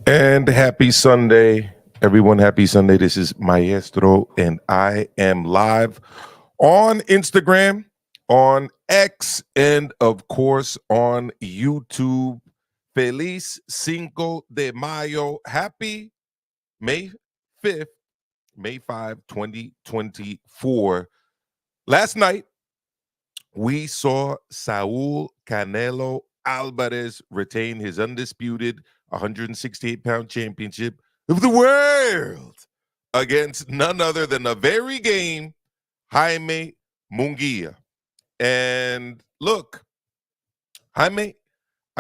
And happy Sunday, everyone. Happy Sunday. This is Maestro, and I am live on Instagram, on X, and of course on YouTube. Feliz Cinco de Mayo. Happy May 5th, May 5, 2024. Last night, we saw Saul Canelo Alvarez retain his undisputed 168-pound championship of the world against none other than the very game, Jaime Munguia. And look, I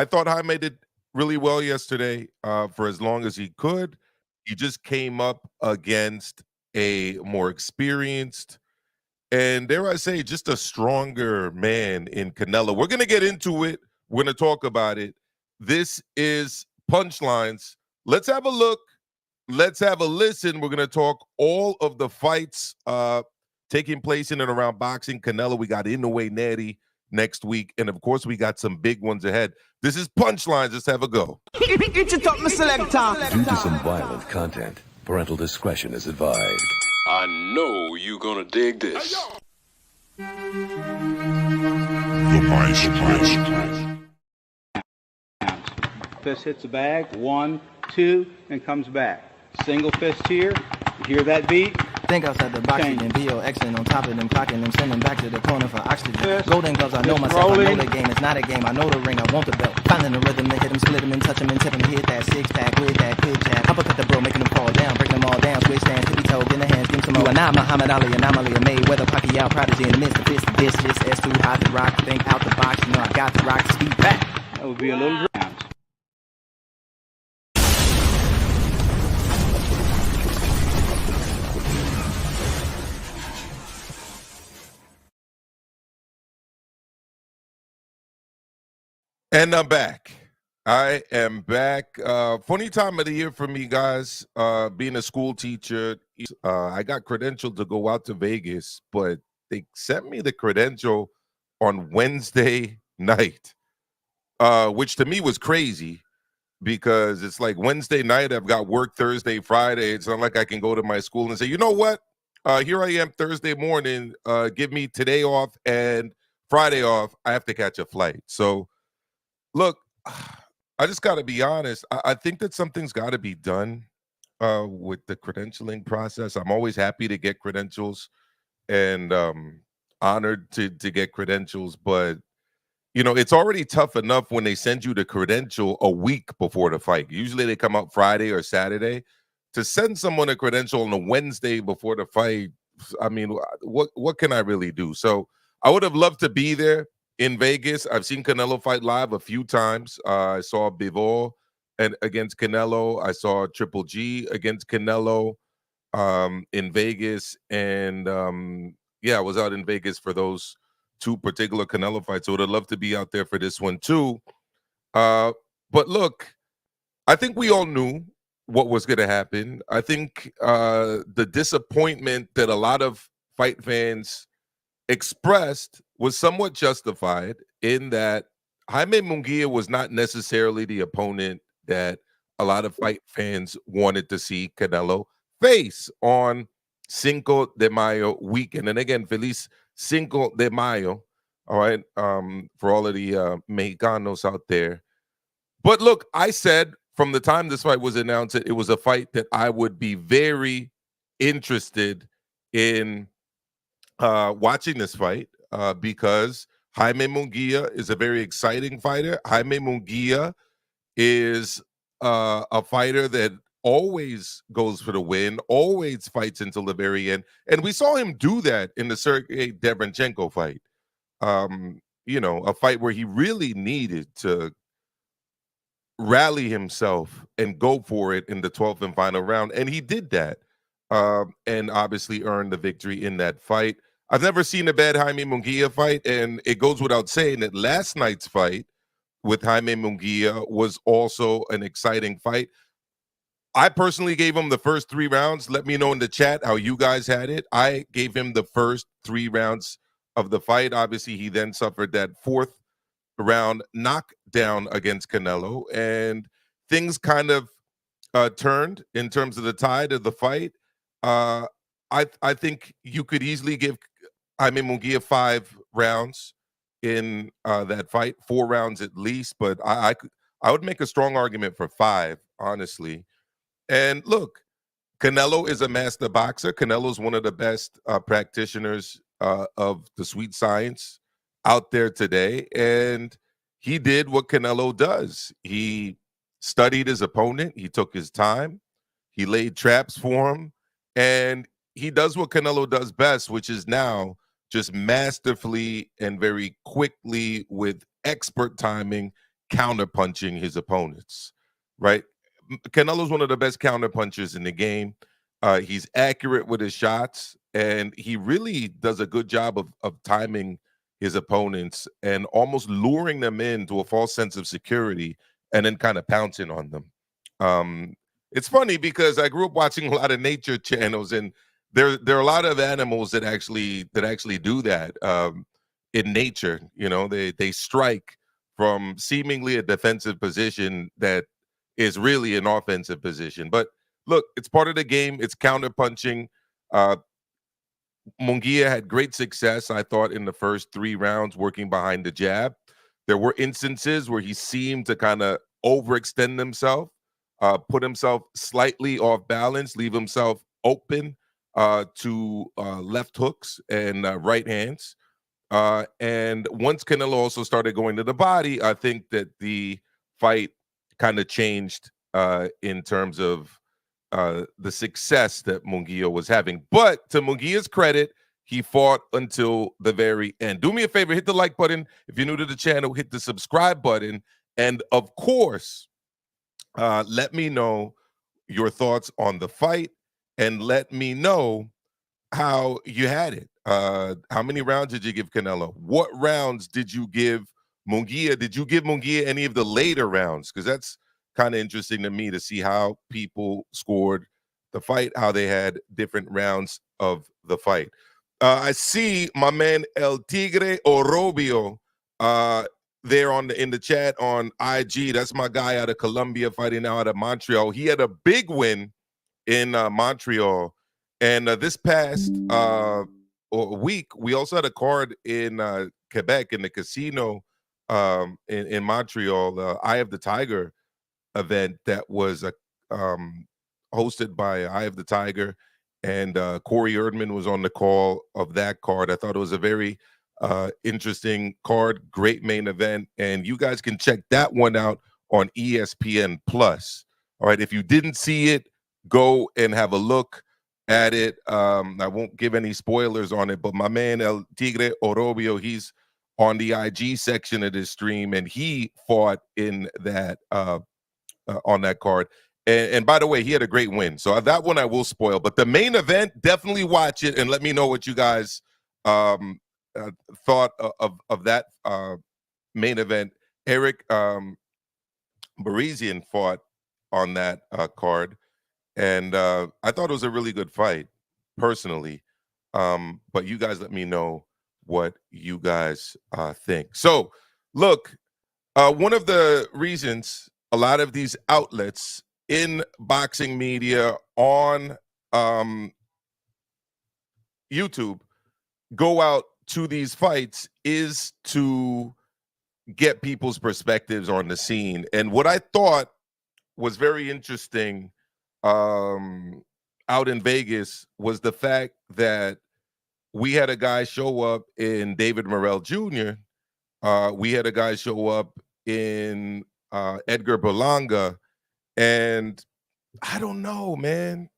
thought Jaime did really well yesterday for as long as he could. He just came up against a more experienced and, dare I say, just a stronger man in Canelo. We're going to get into it. We're going to talk about it. This is Punchlines. Let's have a look. Let's have a listen. We're going to talk all of the fights taking place in and around boxing. Canelo, we got Inoue Neri next week. And, of course, we got some big ones ahead. This is Punchlines. Let's have a go. Due to some violent content, parental discretion is advised. I know you're gonna dig this. The Maestro. Fist hits the bag, 1, 2, and comes back. Single fist here. You hear that beat? Think outside the box, and BOXing on top of them, clocking them, sending back to the corner for oxygen. Golden gloves, I know myself, I know the game, it's not a game, I know the ring, I want the belt. Finding the rhythm, and hit them, split them, and touch them, and tip them, hit that six-pack with that good jab. Uppercut the bro, making them fall down, breaking them all down, switch stands, tippy toe, in the hands, give them some more. And I'm Muhammad Ali, anomaly, a Mayweather, Pacquiao, prodigy, in the midst of fist, this, S2, hot to rock, think out the box, you know I got the rock, speed back. That would be a little round. And I'm back. I am back. Funny time of the year for me, guys. Being a school teacher, I got credentialed to go out to Vegas, but they sent me the credential on Wednesday night, which to me was crazy because it's like Wednesday night, I've got work Thursday, Friday. It's not like I can go to my school and say, you know what? Here I am Thursday morning. Give me today off and Friday off. I have to catch a flight. So, look, I just got to be honest. I think that something's got to be done with the credentialing process. I'm always happy to get credentials and honored to get credentials. But, you know, it's already tough enough when they send you the credential a week before the fight. Usually they come out Friday or Saturday. To send someone a credential on a Wednesday before the fight, I mean, what can I really do? So I would have loved to be there in Vegas. I've seen Canelo fight live a few times. I saw Bivol against Canelo. I saw Triple G against Canelo in Vegas. And yeah, I was out in Vegas for those two particular Canelo fights. So I would have loved to be out there for this one too. But look, I think we all knew what was going to happen. I think the disappointment that a lot of fight fans expressed was somewhat justified in that Jaime Munguia was not necessarily the opponent that a lot of fight fans wanted to see Canelo face on Cinco de Mayo weekend. And again, Feliz Cinco de Mayo, all right, for all of the Mexicanos out there. But look, I said from the time this fight was announced, it was a fight that I would be very interested in watching this fight because Jaime Munguia is a very exciting fighter. Jaime Munguia is a fighter that always goes for the win, always fights until the very end. And we saw him do that in the Sergey Derevyanchenko fight. You know, a fight where he really needed to rally himself and go for it in the 12th and final round. And he did that and obviously earned the victory in that fight. I've never seen a bad Jaime Munguia fight, and it goes without saying that last night's fight with Jaime Munguia was also an exciting fight. I personally gave him the first 3 rounds. Let me know in the chat how you guys had it. I gave him the first 3 rounds of the fight. Obviously, he then suffered that 4th round knockdown against Canelo, and things kind of turned in terms of the tide of the fight. I think you could easily give Jaime Munguia 5 rounds in that fight, 4 rounds at least, but I would make a strong argument for 5, honestly. And look, Canelo is a master boxer. Canelo is one of the best practitioners of the sweet science out there today, and he did what Canelo does. He studied his opponent. He took his time. He laid traps for him, and he does what Canelo does best, which is now just masterfully and very quickly with expert timing counterpunching his opponents, right? Canelo's one of the best counterpunchers in the game. He's accurate with his shots, and he really does a good job of timing his opponents and almost luring them into a false sense of security and then kind of pouncing on them. It's funny because I grew up watching a lot of nature channels, and there are a lot of animals that actually do that in nature. You know, they strike from seemingly a defensive position that is really an offensive position. But look, it's part of the game. It's counterpunching. Munguia had great success, I thought, in the first 3 rounds working behind the jab. There were instances where he seemed to kind of overextend himself, put himself slightly off balance, leave himself open to left hooks and right hands. And once Canelo also started going to the body, I think that the fight kind of changed in terms of the success that Munguia was having. But to Munguia's credit, he fought until the very end. Do me a favor, hit the like button. If you're new to the channel, hit the subscribe button. And of course, let me know your thoughts on the fight, and let me know how you had it. How many rounds did you give Canelo? What rounds did you give Munguia? Did you give Munguia any of the later rounds? Because that's kind of interesting to me to see how people scored the fight, how they had different rounds of the fight. I see my man El Tigre Orobio there in the chat on IG. That's my guy out of Colombia fighting now out of Montreal. He had a big win in Montreal, and this past week we also had a card in Quebec in the casino in Montreal, the Eye of the Tiger event that was hosted by Eye of the Tiger, and Corey Erdman was on the call of that card. I thought it was a very interesting card, great main event, and you guys can check that one out on ESPN Plus. All right, if you didn't see it, go and have a look at it. I won't give any spoilers on it, but my man El Tigre Orobio, he's on the IG section of this stream, and he fought in that on that card. And by the way, he had a great win. So that one I will spoil. But the main event, definitely watch it and let me know what you guys thought of that main event. Eric Barizian fought on that card. And I thought it was a really good fight, personally. But you guys let me know what you guys think. So, look, one of the reasons a lot of these outlets in boxing media on YouTube go out to these fights is to get people's perspectives on the scene. And what I thought was very interesting out in Vegas was the fact that we had a guy show up in David Morell Jr. We had a guy show up in Edgar Berlanga. And I don't know, man.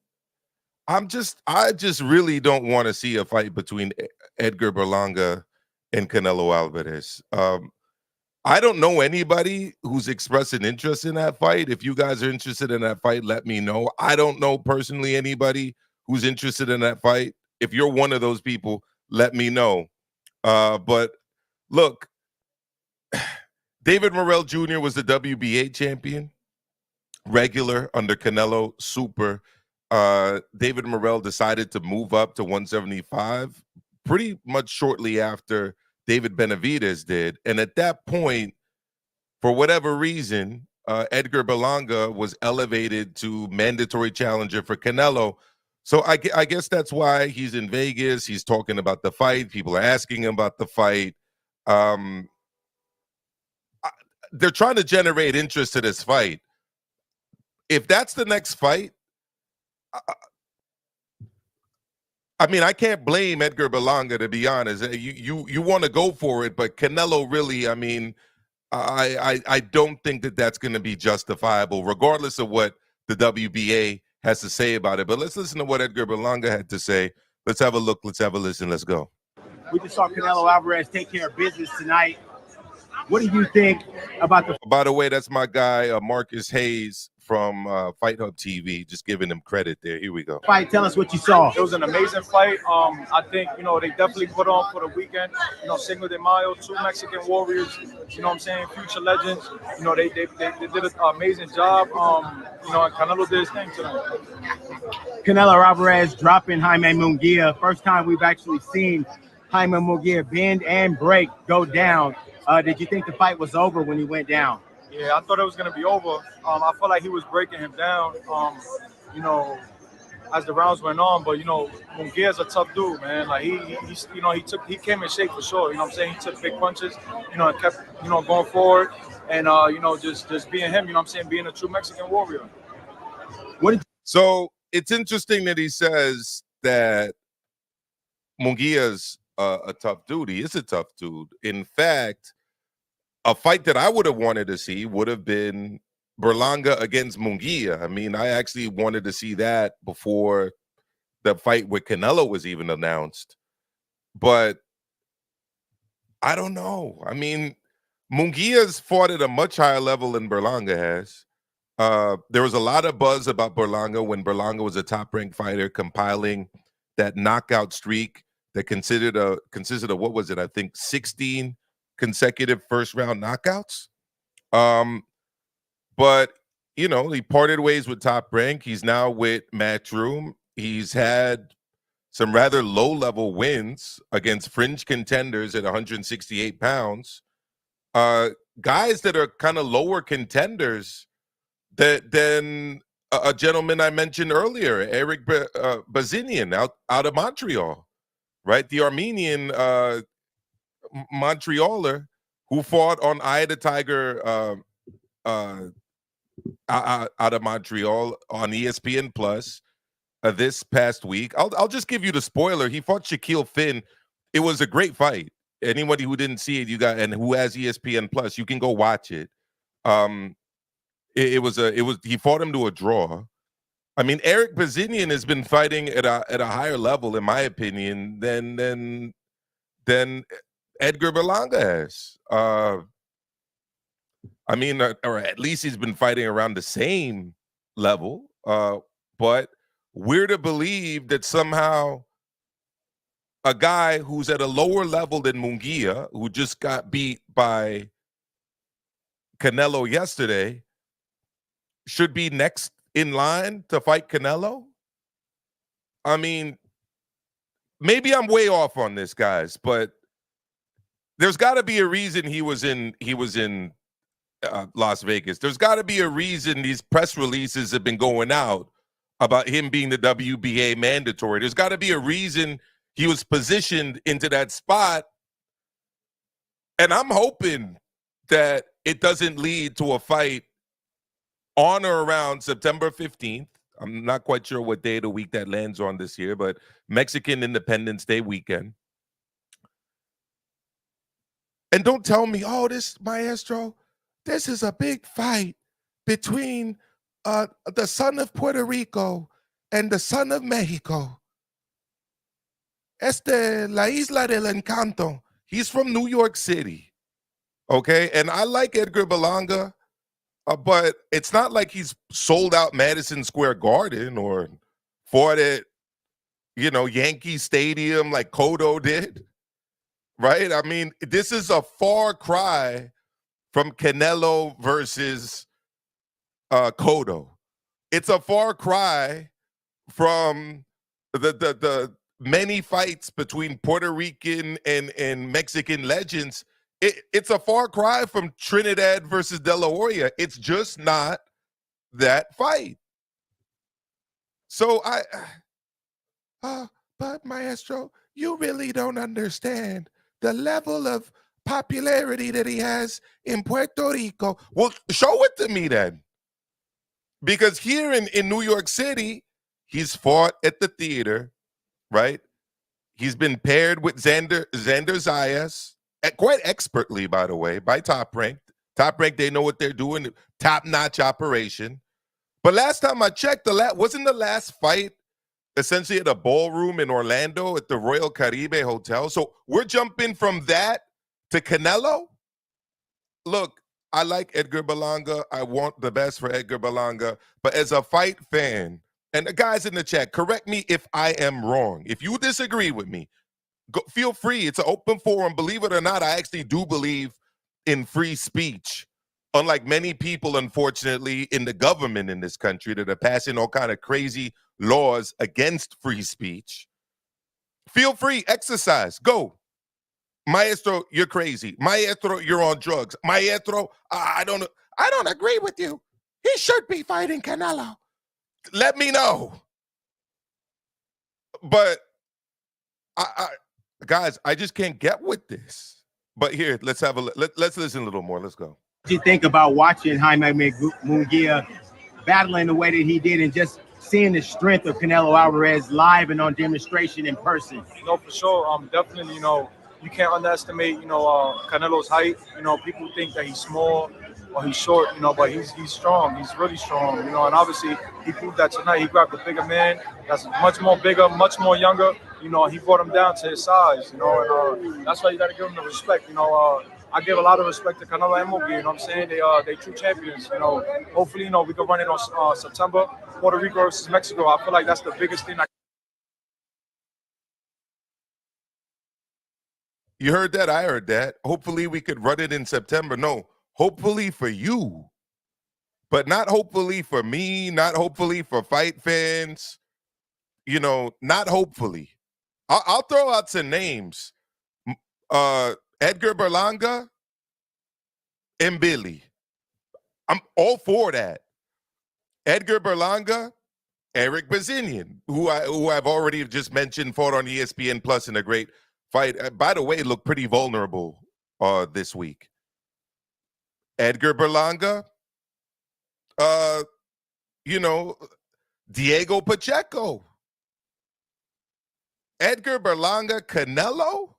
I just really don't want to see a fight between Edgar Berlanga and Canelo Alvarez. I don't know anybody who's expressed an interest in that fight. If you guys are interested in that fight, let me know. I don't know personally anybody who's interested in that fight. If you're one of those people, let me know. But look, David Morell Jr. was the WBA champion, regular under Canelo, super. David Morell decided to move up to 175 pretty much shortly after David Benavidez did. And at that point, for whatever reason, Edgar Berlanga was elevated to mandatory challenger for Canelo. So I guess that's why he's in Vegas. He's talking about the fight. People are asking him about the fight. They're trying to generate interest to this fight. If that's the next fight, I mean, I can't blame Edgar Berlanga, to be honest. You want to go for it, but Canelo really, I mean, I don't think that that's going to be justifiable, regardless of what the WBA has to say about it. But let's listen to what Edgar Berlanga had to say. Let's have a look. Let's have a listen. Let's go. We just saw Canelo Alvarez take care of business tonight. What do you think about the... By the way, that's my guy, Marcus Hayes from Fight Hub TV. Just giving him credit there. Here we go. fight? Tell us what you saw. It was an amazing fight. I think, you know, they definitely put on for the weekend. You know, Cinco de Mayo, 2 Mexican warriors, you know what I'm saying, future legends. You know, they did an amazing job. You know, and Canelo did his thing tonight. Canelo Alvarez dropping Jaime Munguia. First time we've actually seen Jaime Munguia bend and break, go down. Did you think the fight was over when he went down? Yeah, I thought it was going to be over. I felt like he was breaking him down, you know, as the rounds went on. But, you know, Munguia's a tough dude, man. Like, he came in shape for sure. You know what I'm saying? He took big punches, you know, and kept, you know, going forward. And, you know, just being him, you know what I'm saying, being a true Mexican warrior. So it's interesting that he says that Munguia's a tough dude. He is a tough dude. In fact, a fight that I would have wanted to see would have been Berlanga against Munguia. I mean, I actually wanted to see that before the fight with Canelo was even announced. But I don't know. I mean, Munguia's fought at a much higher level than Berlanga has. There was a lot of buzz about Berlanga when Berlanga was a top-ranked fighter, compiling that knockout streak that consisted of what was it? I think 16 consecutive first-round knockouts. But you know, he parted ways with Top Rank. He's now with Matchroom. He's had some rather low-level wins against fringe contenders at 168 pounds. Guys that are kind of lower contenders than a gentleman I mentioned earlier, Eric Bazinian out of Montreal, right? The Armenian Montrealer who fought on Eye of the Tiger out of Montreal on ESPN Plus this past week. I'll just give you the spoiler. He fought Shaquille Finn. It was a great fight. Anybody who didn't see it, and who has ESPN Plus, you can go watch it. He fought him to a draw. I mean, Eric Bazinian has been fighting at a higher level, in my opinion, than Edgar Berlanga has. I mean, or at least he's been fighting around the same level. But we're to believe that somehow a guy who's at a lower level than Munguia, who just got beat by Canelo yesterday, should be next in line to fight Canelo. I mean, maybe I'm way off on this, guys, but there's got to be a reason he was in Las Vegas. There's got to be a reason these press releases have been going out about him being the WBA mandatory. There's got to be a reason he was positioned into that spot. And I'm hoping that it doesn't lead to a fight on or around September 15th. I'm not quite sure what day of the week that lands on this year, but Mexican Independence Day weekend. And don't tell me, oh, this, Maestro, this is a big fight between the son of Puerto Rico and the son of Mexico. La Isla del Encanto. He's from New York City, okay? And I like Edgar Berlanga, but it's not like he's sold out Madison Square Garden or fought at, Yankee Stadium like Cotto did, right? I mean, this is a far cry from Canelo versus Cotto. It's a far cry from the many fights between Puerto Rican and Mexican legends it's a far cry from Trinidad versus De La Hoya. It's just not that fight. So but Maestro, you really don't understand the level of popularity that he has in Puerto Rico. Well, show it to me then. Because here in New York City, he's fought at the theater, right? He's been paired with Xander Zayas, quite expertly, by the way, by Top Rank. Top Rank, they know what they're doing. Top-notch operation. But last time I checked, wasn't the last fight essentially at a ballroom in Orlando at the Royal Caribe Hotel? So we're jumping from that to Canelo? Look, I like Edgar Berlanga. I want the best for Edgar Berlanga. But as a fight fan, and the guys in the chat, correct me if I am wrong. If you disagree with me, feel free. It's an open forum. Believe it or not, I actually do believe in free speech. Unlike many people, unfortunately, in the government in this country that are passing all kind of crazy laws against free speech. Feel free, exercise, go. Maestro, you're crazy. Maestro, you're on drugs. Maestro, I don't agree with you. He should be fighting Canelo. Let me know. But guys, I just can't get with this. But here, let's listen a little more. Let's go. What do you think about watching Jaime Munguia battling the way that he did and just seeing the strength of Canelo Alvarez live and on demonstration in person? No, for sure. Definitely, you can't underestimate, Canelo's height. People think that he's small or he's short, but he's strong. He's really strong, and obviously he proved that tonight. He grabbed a bigger man that's much more bigger, much more younger. He brought him down to his size, and that's why you got to give him the respect. I give a lot of respect to Canelo and Munguia, you know what I'm saying? They true champions, Hopefully, we can run it on September, Puerto Rico versus Mexico. I feel like that's the biggest thing. You heard that? I heard that. Hopefully we could run it in September. No, hopefully for you, but not hopefully for me, not hopefully for fight fans, not hopefully. I'll throw out some names. Edgar Berlanga and Billy. I'm all for that. Edgar Berlanga, Eric Bazinian, who I've already just mentioned, fought on ESPN Plus in a great fight. By the way, looked pretty vulnerable this week. Edgar Berlanga, Diego Pacheco. Edgar Berlanga, Canelo?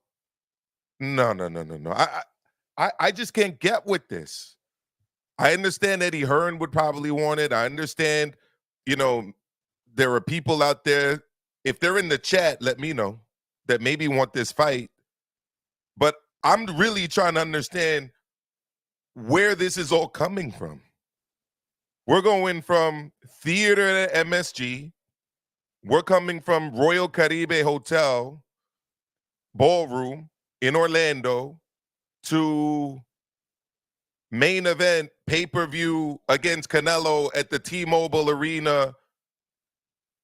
No. I just can't get with this. I understand Eddie Hearn would probably want it. I understand, there are people out there. If they're in the chat, let me know that maybe want this fight. But I'm really trying to understand where this is all coming from. We're going from theater at MSG. We're coming from Royal Caribe Hotel ballroom in Orlando to main event pay-per-view against Canelo at the T-Mobile Arena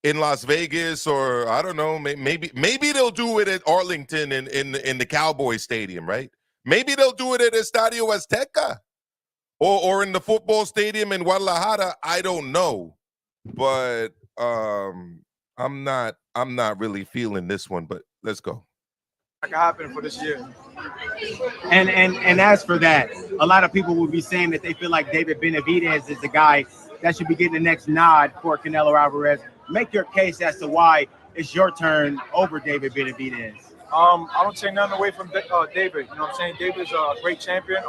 in Las Vegas, or I don't know, maybe they'll do it at Arlington in the Cowboy Stadium, right? Maybe they'll do it at Estadio Azteca or in the football stadium in Guadalajara. I don't know, but I'm not really feeling this one. But let's go. That can happen for this year. And as for that, a lot of people will be saying that they feel like David Benavidez is the guy that should be getting the next nod for Canelo Alvarez. Make your case as to why it's your turn over David Benavidez. I don't take nothing away from David. You know what I'm saying? David's a great champion.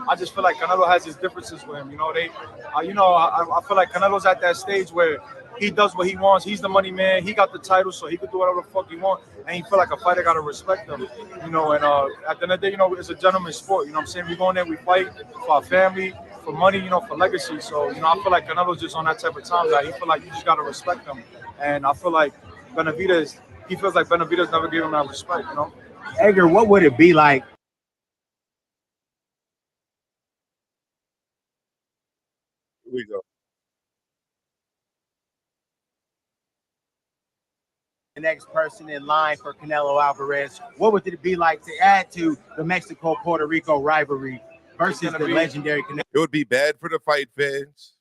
I just feel like Canelo has his differences with him. I feel like Canelo's at that stage where he does what he wants. He's the money man. He got the title, so he could do whatever the fuck he wants. And he feel like a fighter got to respect him. And at the end of the day, it's a gentleman's sport. You know what I'm saying? We go in there, we fight for our family, for money, for legacy. So, I feel like Canelo's just on that type of time that he feel like you just got to respect him. And I feel like Benavidez, he feels like Benavidez never gave him that respect, Edgar, what would it be like? Here we go. the next person in line for Canelo Alvarez, what would it be like to add to the Mexico-Puerto Rico rivalry versus the legendary Canelo? It would be bad for the fight fans.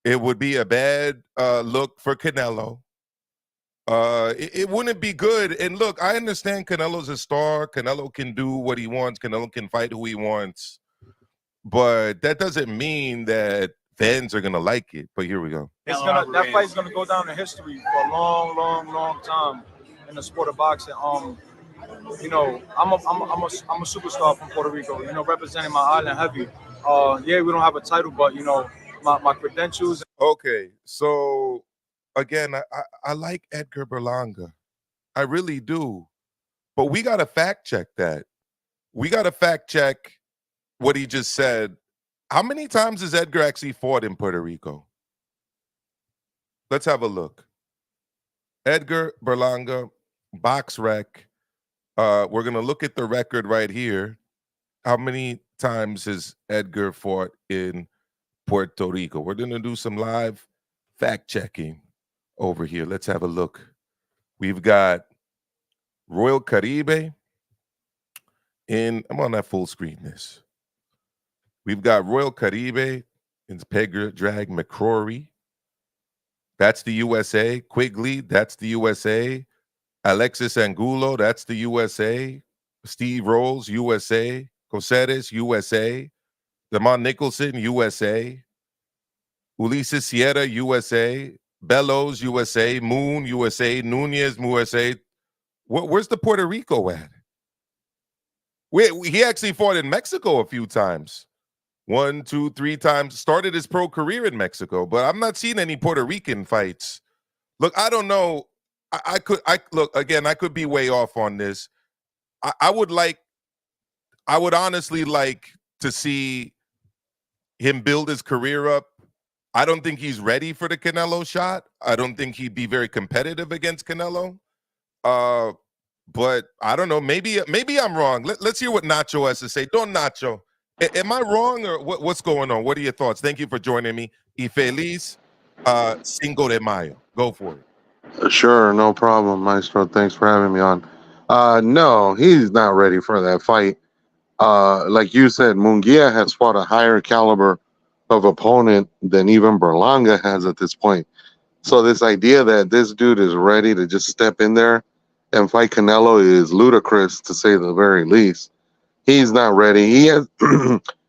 It would be a bad look for Canelo. It wouldn't be good. And look, I understand Canelo's a star. Canelo can do what he wants. Canelo can fight who he wants. But that doesn't mean that fans are going to like it. But here we go. That fight's going to go down in history for a long, long, long time in the sport of boxing. You know, I'm a superstar from Puerto Rico, you know, representing my island heavy. Yeah, we don't have a title, but, you know, my credentials. Okay, so again, I like Edgar Berlanga. I really do. But we got to fact check that. We got to fact check what he just said. How many times has Edgar actually fought in Puerto Rico? Let's have a look. Edgar Berlanga, box rec. We're going to look at the record right here. How many times has Edgar fought in Puerto Rico? We're going to do some live fact checking over here. Let's have a look. We've got Royal Caribe I'm on that full screen this. We've got Royal Caribe in Pegger Drag McCrory. That's the USA. Quigley, that's the USA. Alexis Angulo, that's the USA. Steve Rolls, USA. Coseres, USA. Damon Nicholson, USA. Ulises Sierra, USA. Bellows, USA. Moon, USA. Nunez, USA. Where's the Puerto Rico at? He actually fought in Mexico a few times. 1, 2, 3 times. Started his pro career in Mexico, but I'm not seeing any Puerto Rican fights. Look, I don't know. I could be way off on this. I would honestly like to see him build his career up. I don't think he's ready for the Canelo shot. I don't think he'd be very competitive against Canelo. But I don't know. Maybe I'm wrong. Let's hear what Nacho has to say. Don Nacho, am I wrong or what's going on? What are your thoughts? Thank you for joining me. Y feliz Cinco de Mayo. Go for it. Sure, no problem, Maestro. Thanks for having me on. No, he's not ready for that fight. Like you said, Munguia has fought a higher caliber of opponent than even Berlanga has at this point. So this idea that this dude is ready to just step in there and fight Canelo is ludicrous, to say the very least. He's not ready.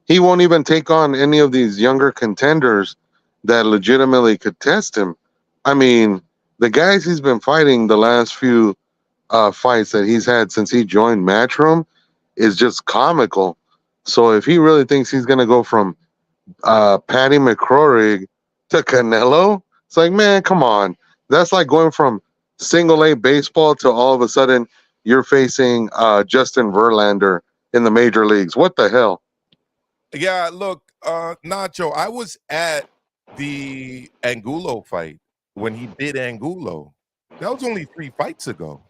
He won't even take on any of these younger contenders that legitimately could test him. I mean, the guys he's been fighting the last few fights that he's had since he joined Matchroom is just comical. So if he really thinks he's going to go from Patty McCrory to Canelo, it's like, man, come on. That's like going from single A baseball to all of a sudden you're facing Justin Verlander in the major leagues. What the hell? Yeah, look, Nacho, I was at the Angulo fight when he beat Angulo. That was only 3 fights ago.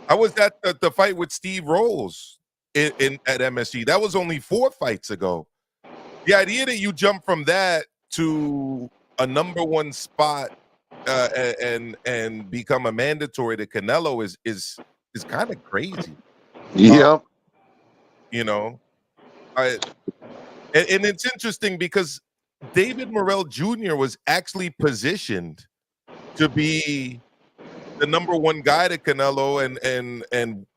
I was at the fight with Steve Rolls at MSG. That was only 4 fights ago. The idea that you jump from that to a #1 spot and become a mandatory to Canelo is kind of crazy. Yep. You know, and it's interesting because David Morell Jr. was actually positioned to be the #1 guy to Canelo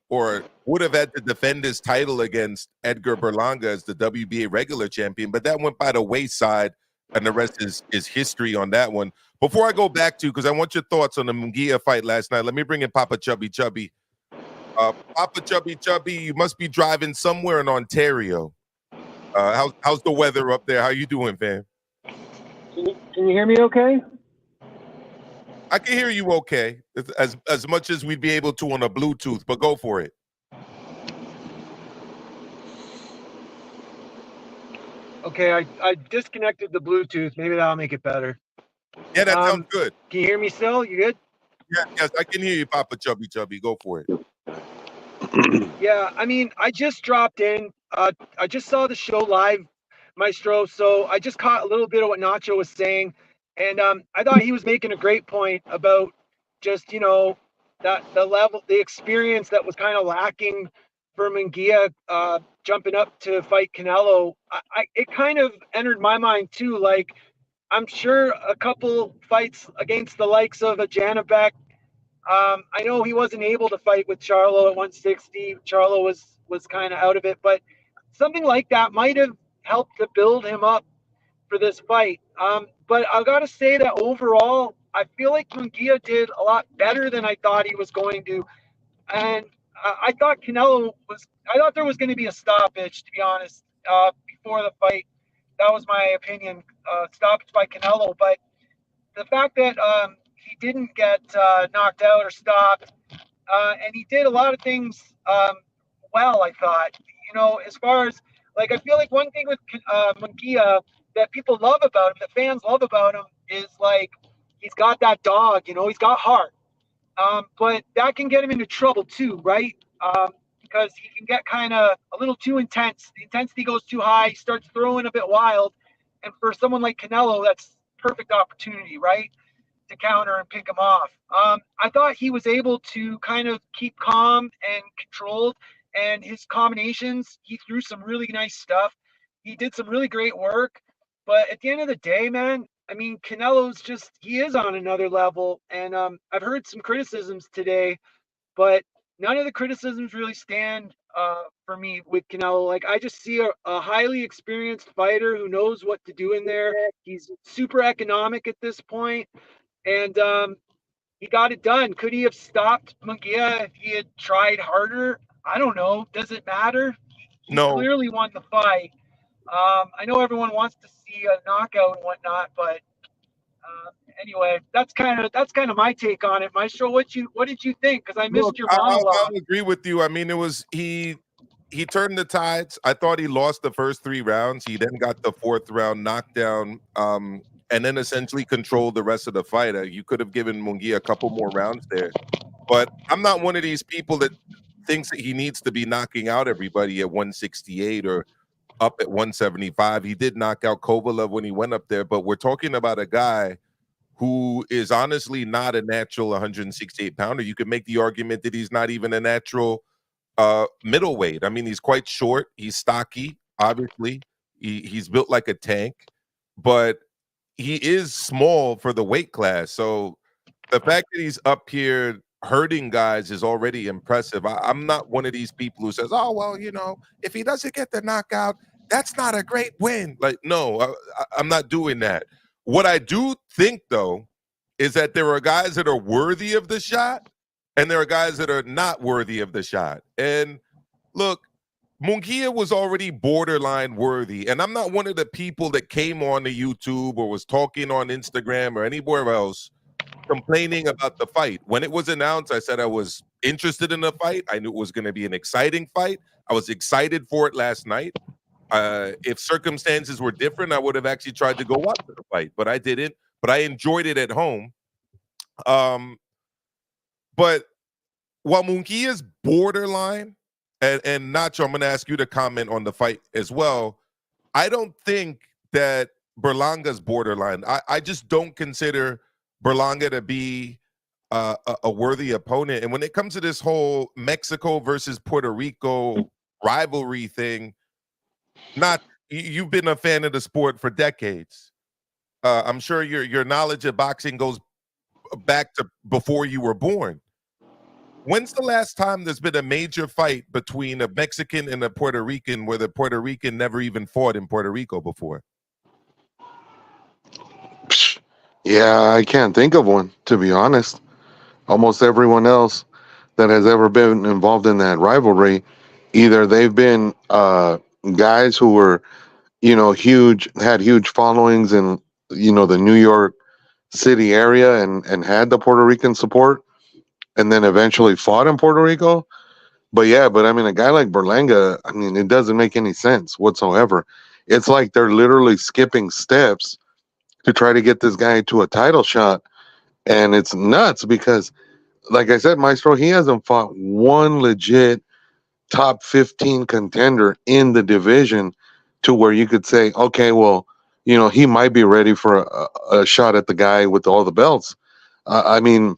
or would have had to defend his title against Edgar Berlanga as the WBA regular champion, but that went by the wayside, and the rest is history on that one. Before I go back to, because I want your thoughts on the Munguia fight last night, let me bring in Papa Chubby Chubby. Papa Chubby Chubby, you must be driving somewhere in Ontario. How's the weather up there? How you doing, fam? Can you hear me okay? I can hear you okay, as much as we'd be able to on a Bluetooth, but go for it. Okay, I disconnected the Bluetooth. Maybe that'll make it better. Yeah, that sounds good. Can you hear me still? You good? Yes, I can hear you, Papa Chubby Chubby. Go for it. Yeah, I mean, I just dropped in. I just saw the show live, Maestro, so I just caught a little bit of what Nacho was saying. And I thought he was making a great point about just, you know, that the experience that was kind of lacking for Munguia jumping up to fight Canelo, it kind of entered my mind too. Like, I'm sure a couple fights against the likes of a Janibek. I know he wasn't able to fight with Charlo at 160. Charlo was kind of out of it, but something like that might have helped to build him up for this fight. But I've got to say that overall, I feel like Munguia did a lot better than I thought he was going to. And I thought there was going to be a stoppage, to be honest, before the fight. That was my opinion, stoppage by Canelo. But the fact that he didn't get knocked out or stopped, and he did a lot of things well, I thought. You know, as far as, like, I feel like one thing with Munguia that people love about him, that fans love about him, is like he's got that dog, you know, he's got heart. But that can get him into trouble too, right? Because he can get kind of a little too intense. The intensity goes too high, he starts throwing a bit wild. And for someone like Canelo, that's perfect opportunity, right, to counter and pick him off. I thought he was able to kind of keep calm and controlled, and his combinations, he threw some really nice stuff. He did some really great work. But at the end of the day, man, I mean, Canelo's just, he is on another level. And I've heard some criticisms today, but none of the criticisms really stand for me with Canelo. Like, I just see a highly experienced fighter who knows what to do in there. He's super economic at this point, and he got it done. Could he have stopped Munguia if he had tried harder? I don't know. Does it matter? He clearly won the fight. I know everyone wants to see a knockout and whatnot, but anyway, that's kind of my take on it. Maestro, what did you think? Because I missed your monologue. I agree with you. I mean, it was he turned the tides. I thought he lost the first 3 rounds. He then got the 4th round knockdown, and then essentially controlled the rest of the fight. You could have given Munguia a couple more rounds there, but I'm not one of these people that thinks that he needs to be knocking out everybody at 168 or up at 175. He did knock out Kovalev when he went up there, but we're talking about a guy who is honestly not a natural 168 pounder. You could make the argument that he's not even a natural middleweight. I mean, he's quite short. He's stocky, obviously. He's built like a tank, but he is small for the weight class. So the fact that he's up here hurting guys is already impressive. I'm not one of these people who says, oh, well, you know, if he doesn't get the knockout, that's not a great win. Like, no, I'm not doing that. What I do think, though, is that there are guys that are worthy of the shot and there are guys that are not worthy of the shot. And look, Munguia was already borderline worthy. And I'm not one of the people that came on to YouTube or was talking on Instagram or anywhere else complaining about the fight. When it was announced, I said I was interested in the fight. I knew it was going to be an exciting fight. I was excited for it last night. If circumstances were different, I would have actually tried to go watch the fight, but I didn't. But I enjoyed it at home. But while Munguia's borderline, and Nacho, I'm going to ask you to comment on the fight as well. I don't think that Berlanga's borderline. I just don't consider Berlanga to be a worthy opponent. And when it comes to this whole Mexico versus Puerto Rico rivalry thing, you've been a fan of the sport for decades. I'm sure your knowledge of boxing goes back to before you were born. When's the last time there's been a major fight between a Mexican and a Puerto Rican where the Puerto Rican never even fought in Puerto Rico before? Yeah, I can't think of one, to be honest. Almost everyone else that has ever been involved in that rivalry, either they've been guys who were, you know, had huge followings in, you know, the New York City area and had the Puerto Rican support, and then eventually fought in Puerto Rico. But I mean, a guy like Berlanga, I mean, it doesn't make any sense whatsoever. It's like they're literally skipping steps to try to get this guy to a title shot. And it's nuts because, like I said, Maestro, he hasn't fought one legit top 15 contender in the division to where you could say, okay, well, you know, he might be ready for a shot at the guy with all the belts. I mean,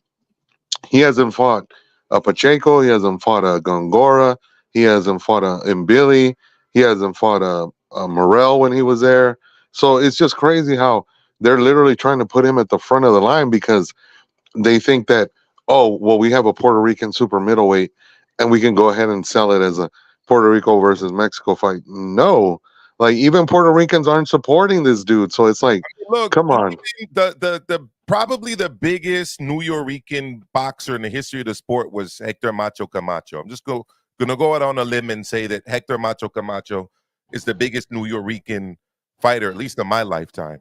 He hasn't fought a Pacheco. He hasn't fought a Gongora. He hasn't fought a Mbili. He hasn't fought a Morell when he was there. So it's just crazy how they're literally trying to put him at the front of the line because they think that, oh, well, we have a Puerto Rican super middleweight and we can go ahead and sell it as a Puerto Rico versus Mexico fight. No, like even Puerto Ricans aren't supporting this dude. So it's like, look, come on. The probably the biggest New Yorican boxer in the history of the sport was Hector Macho Camacho. I'm just gonna go out on a limb and say that Hector Macho Camacho is the biggest New Yorican fighter, at least in my lifetime.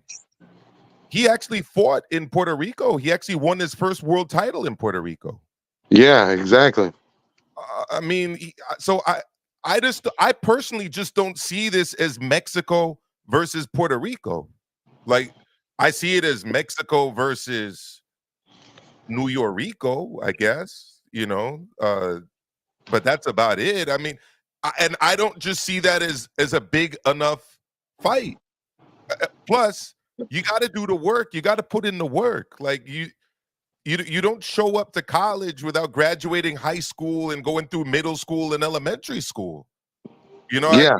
He actually fought in Puerto Rico. He actually won his first world title in Puerto Rico. Yeah, exactly. I mean, so I personally just don't see this as Mexico versus Puerto Rico. Like, I see it as Mexico versus New Yorico, I guess, you know, but that's about it. I mean, I don't just see that as a big enough fight. Plus, you got to do the work. You got to put in the work. Like you don't show up to college without graduating high school and going through middle school and elementary school. You know, yeah.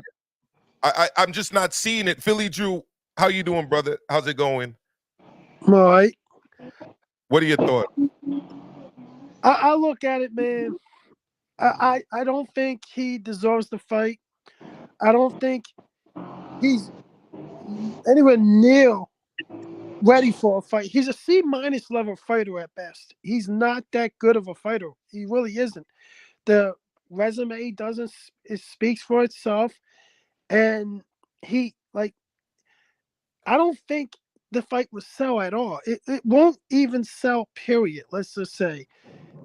I'm just not seeing it. Philly Drew, how you doing, brother? How's it going? All right. What are your thoughts? I look at it, man. I don't think he deserves the fight. I don't think he's anywhere near ready for a fight. He's a C- level fighter at best. He's not that good of a fighter. He really isn't. The resume it speaks for itself, and I don't think the fight will sell at all. It won't even sell, period. Let's just say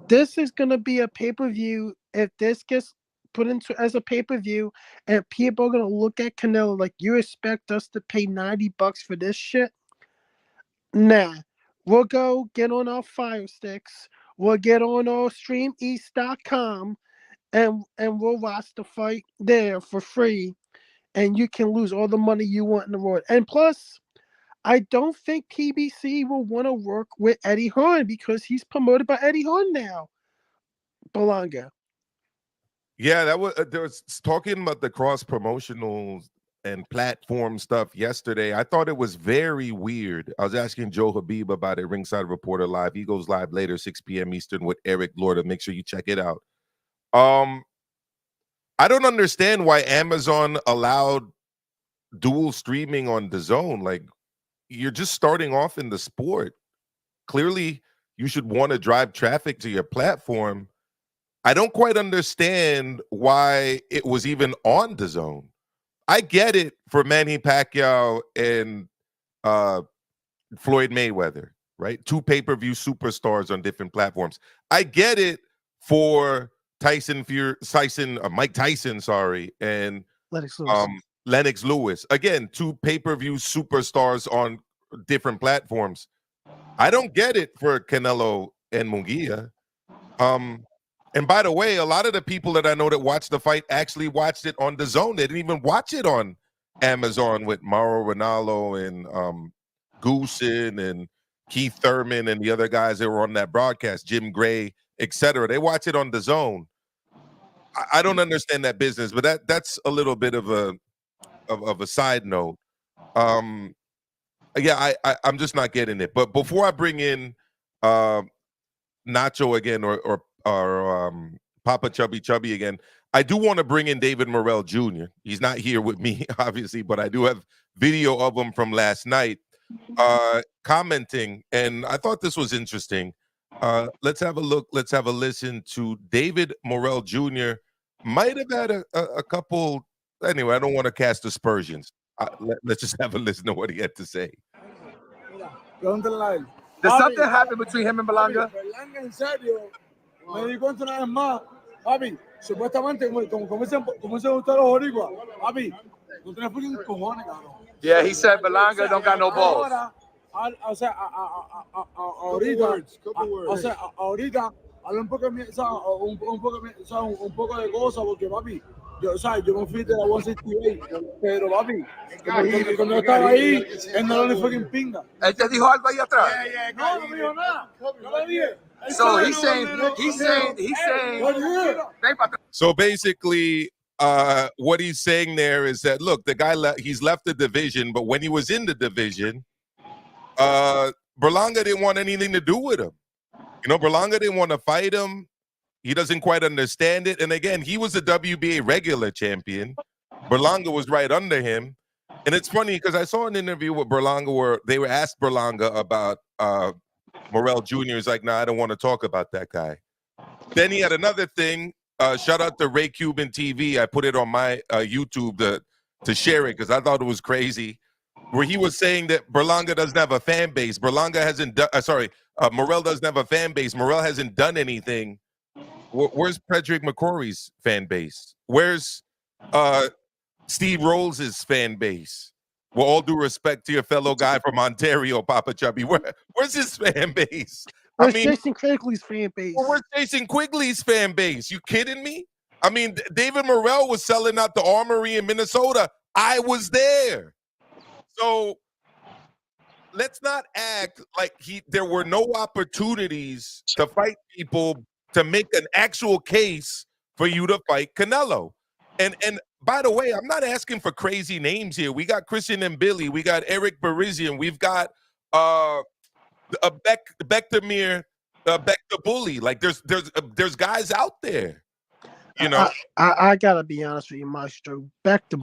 this is going to be a pay-per-view. If this gets put into as a pay-per-view and people are going to look at Canelo like, you expect us to pay $90 for this shit? Nah. We'll go get on our Fire Sticks. We'll get on our StreamEast.com and we'll watch the fight there for free, and you can lose all the money you want in the world. And plus, I don't think PBC will want to work with Eddie Hearn because he's promoted by Eddie Hearn now. Berlanga. Yeah, there was talking about the cross promotional and platform stuff yesterday. I thought it was very weird. I was asking Joe Habib about it, Ringside Reporter Live. He goes live later, 6 p.m. Eastern with Eric Lorda. Make sure you check it out. I don't understand why Amazon allowed dual streaming on DAZN. Like, you're just starting off in the sport. Clearly, you should want to drive traffic to your platform. I don't quite understand why it was even on DAZN. I get it for Manny Pacquiao and Floyd Mayweather, right? Two pay-per-view superstars on different platforms. I get it for Mike Tyson, and Lennox Lewis. Again, two pay-per-view superstars on different platforms. I don't get it for Canelo and Munguia. And by the way, a lot of the people that I know that watched the fight actually watched it on DAZN. They didn't even watch it on Amazon with Mauro Ranallo and Goosen and Keith Thurman and the other guys that were on that broadcast, Jim Gray, etc. They watch it on DAZN. I don't understand that business, but that's a little bit of a side note. Yeah, I'm just not getting it. But before I bring in Nacho again or Papa Chubby again, I do want to bring in David Morell Jr. He's not here with me, obviously, but I do have video of him from last night commenting, and I thought this was interesting. Let's have a look. Let's have a listen to David Morell Jr. Might have had a couple. Anyway, I don't want to cast aspersions. Let's just have a listen to what he had to say. Did something happen between him and Berlanga? Berlanga, en serio, me di cuenta una vez más, papi, supuestamente, como dicen ustedes los boricuas, papi, no tienes fucking cojones, cabrón. Yeah, he said Berlanga don't got no balls. O sea, ahorita, o sea, ahorita, habla un poco de cosas, porque, papi, yo me fui de la 168, pero papi, cuando yo estaba ahí, él no le fue quien pinga. ¿Él te dijo algo ahí atrás? No, no me dijo nada. Yo le dije, So he's saying. So basically, what he's saying there is that look, the guy he's left the division, but when he was in the division, Berlanga didn't want anything to do with him. You know, Berlanga didn't want to fight him. He doesn't quite understand it. And again, he was a WBA regular champion. Berlanga was right under him. And it's funny because I saw an interview with Berlanga where they were asked Berlanga about Morell Jr. He's like, nah, I don't want to talk about that guy. Then he had another thing. Shout out to Ray Cuban TV. I put it on my YouTube to share it because I thought it was crazy. Where he was saying that Berlanga doesn't have a fan base. Berlanga hasn't done, Morell doesn't have a fan base. Morell hasn't done anything. Where's Patrick McCrory's fan base? Where's Steve Rolls' fan base? With all due respect to your fellow guy from Ontario, Papa Chubby, where's his fan base? Where's Jason Quigley's fan base? Where's Jason Quigley's fan base? You kidding me? I mean, David Morell was selling out the Armory in Minnesota. I was there. So let's not act like there were no opportunities to fight people to make an actual case for you to fight Canelo. And by the way, I'm not asking for crazy names here. We got Christian and Billy. We got Eric Barizian. We've got Bektamir Bully. Like there's guys out there. You know, I gotta be honest with you, Maestro.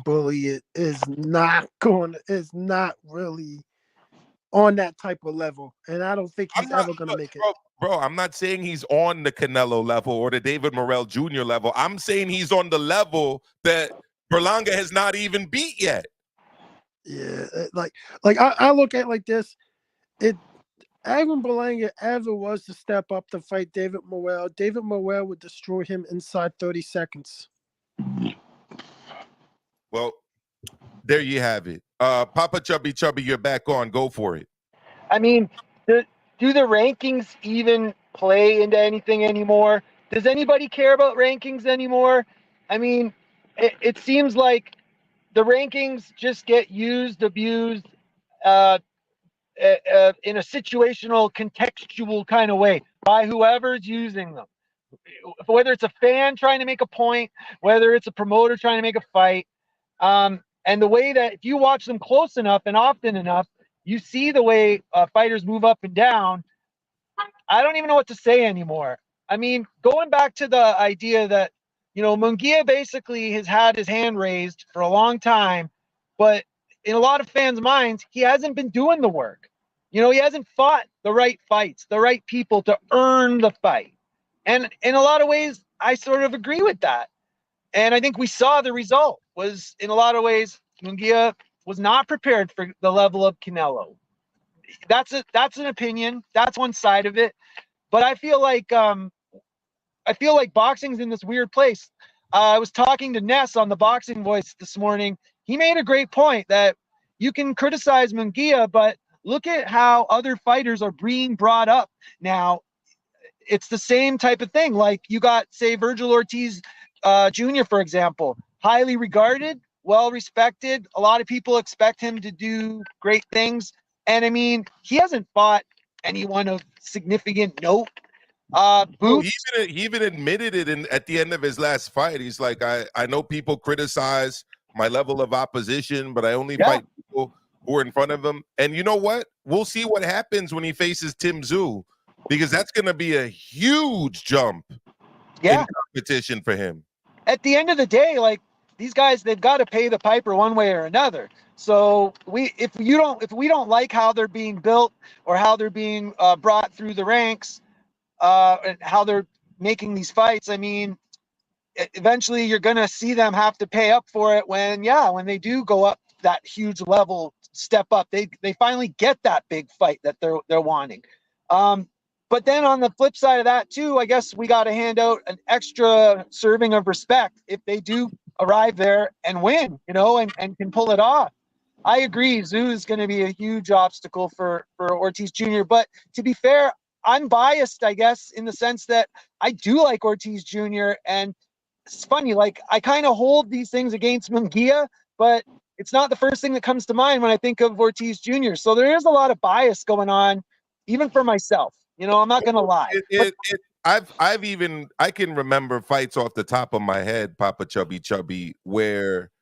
Bully is not really on that type of level, and I don't think he's ever gonna make it. Bro, I'm not saying he's on the Canelo level or the David Morell Jr. level. I'm saying he's on the level that Berlanga has not even beat yet. Yeah, like I look at it like this. Edgar Berlanga ever was to step up to fight David Morell would destroy him inside 30 seconds. Well, there you have it. Papa Chubby, you're back on. Go for it. I mean, do the rankings even play into anything anymore? Does anybody care about rankings anymore? I mean, it seems like the rankings just get used, abused, in a situational, contextual kind of way by whoever's using them. Whether it's a fan trying to make a point, whether it's a promoter trying to make a fight. And the way that if you watch them close enough and often enough, you see the way fighters move up and down. I don't even know what to say anymore. I mean, going back to the idea that, you know, Munguia basically has had his hand raised for a long time, but in a lot of fans' minds, he hasn't been doing the work. You know, he hasn't fought the right fights, the right people to earn the fight. And in a lot of ways, I sort of agree with that. And I think we saw the result was, in a lot of ways, Munguia was not prepared for the level of Canelo. That's an opinion. That's one side of it. But I feel like boxing's in this weird place. I was talking to Ness on the Boxing Voice this morning. He made a great point that you can criticize Munguia, but look at how other fighters are being brought up now. It's the same type of thing. Like you got, say, Virgil Ortiz Jr., for example, highly regarded, well-respected. A lot of people expect him to do great things. And I mean, he hasn't fought anyone of significant note. He even admitted it at the end of his last fight. He's like, I know people criticize my level of opposition, but I only fight people who are in front of him. And you know what? We'll see what happens when he faces Tim Tszyu, because that's going to be a huge jump in competition for him. At the end of the day, like, these guys, they've got to pay the piper one way or another. So if we don't like how they're being built or how they're being brought through the ranks, and how they're making these fights, I mean, eventually you're going to see them have to pay up for it when they do go up that huge level, step up. They finally get that big fight that they're wanting. But then on the flip side of that too, I guess we got to hand out an extra serving of respect if they do arrive there and win, you know, and can pull it off. I agree. Tszyu is going to be a huge obstacle for Ortiz Jr. But to be fair, I'm biased, I guess, in the sense that I do like Ortiz Jr. And it's funny, like I kind of hold these things against Munguia, but it's not the first thing that comes to mind when I think of Ortiz Jr. So there is a lot of bias going on, even for myself. You know, I'm not gonna lie. I can remember fights off the top of my head, Papa Chubby, where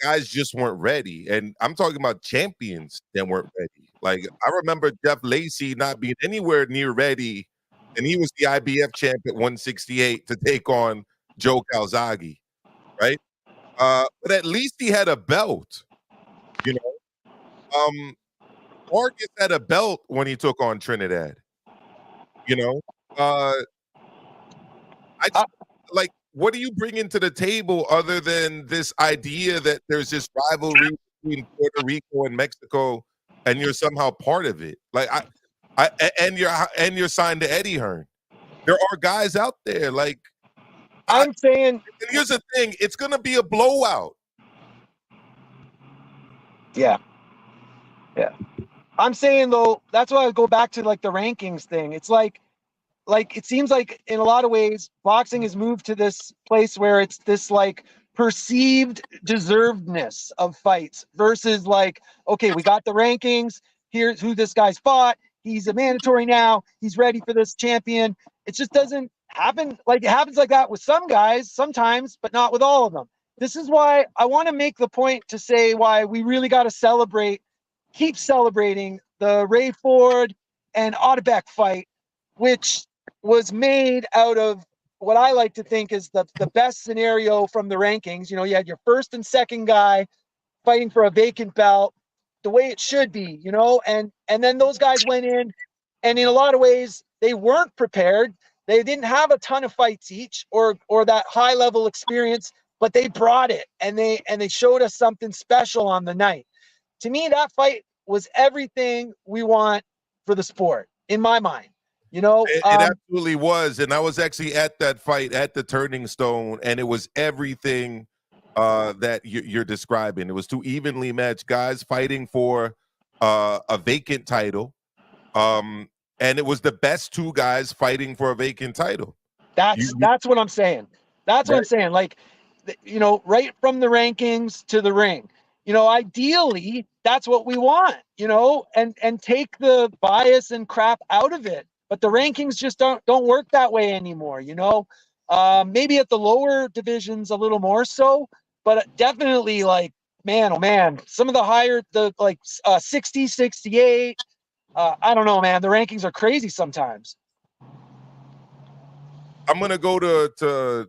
guys just weren't ready. And I'm talking about champions that weren't ready. Like, I remember Jeff Lacey not being anywhere near ready, and he was the IBF champ at 168 to take on Joe Calzaghe, right? But at least he had a belt, you know. Marcus had a belt when he took on Trinidad. You know, like, what do you bring into the table other than this idea that there's this rivalry between Puerto Rico and Mexico, and you're somehow part of it? Like, and you're signed to Eddie Hearn. There are guys out there. Like, I'm saying, here's the thing: it's gonna be a blowout. Yeah. I'm saying, though, that's why I go back to like the rankings thing. It's like it seems like in a lot of ways boxing has moved to this place where it's this like perceived deservedness of fights versus like, okay, we got the rankings, here's who this guy's fought, he's a mandatory now, he's ready for this champion. It just doesn't happen. Like, it happens like that with some guys sometimes, but not with all of them. This is why I want to make the point to say why we really got to keep celebrating the Ray Ford and Otabek fight, which was made out of what I like to think is the best scenario from the rankings. You know, you had your first and second guy fighting for a vacant belt the way it should be, you know, and then those guys went in, and in a lot of ways they weren't prepared. They didn't have a ton of fights each or that high level experience, but they brought it, and they showed us something special on the night. To me, that fight was everything we want for the sport, in my mind. You know, it absolutely was. And I was actually at that fight at the Turning Stone, and it was everything that you're describing. It was two evenly matched guys fighting for a vacant title. And it was the best two guys fighting for a vacant title. That's what I'm saying. That's what I'm saying. Like, you know, right from the rankings to the ring. You know, ideally, that's what we want, you know, and take the bias and crap out of it. But the rankings just don't work that way anymore, you know. Maybe at the lower divisions a little more so, but definitely, like, man, oh man, some of the higher, 60, 68, I don't know, man. The rankings are crazy sometimes. I'm going to go to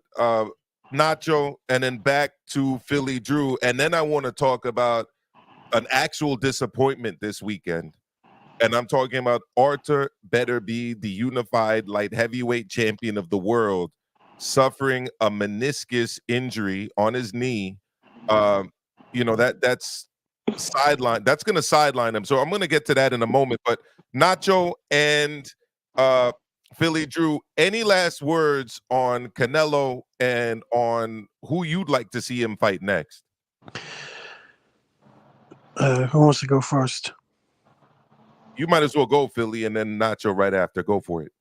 Nacho and then back to Philly Drew. And then I want to talk about an actual disappointment this weekend. And I'm talking about Artur Beterbiev, the unified light heavyweight champion of the world, suffering a meniscus injury on his knee. You know, that's sideline. That's going to sideline him. So I'm going to get to that in a moment. But Nacho and Philly Drew, any last words on Canelo and on who you'd like to see him fight next? Who wants to go first? You might as well go, Philly, and then Nacho right after. Go for it.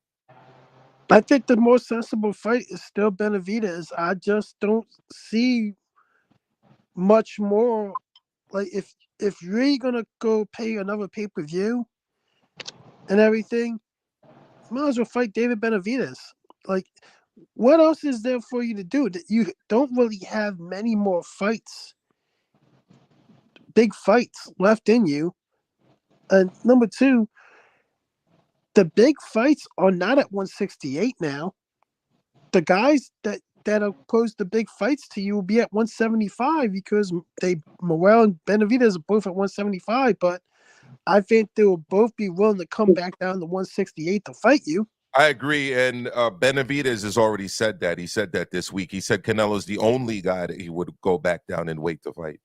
I think the more sensible fight is still Benavidez. I just don't see much more. Like, if you're gonna go pay another pay-per-view and everything, you might as well fight David Benavidez. Like, what else is there for you to do? You don't really have many more fights, big fights left in you. And number two, the big fights are not at 168 now. The guys that are posed the big fights to you will be at 175 because Morell and Benavidez are both at 175, but I think they will both be willing to come back down to 168 to fight you. I agree, and Benavidez has already said that. He said that this week. He said Canelo's the only guy that he would go back down and wait to fight.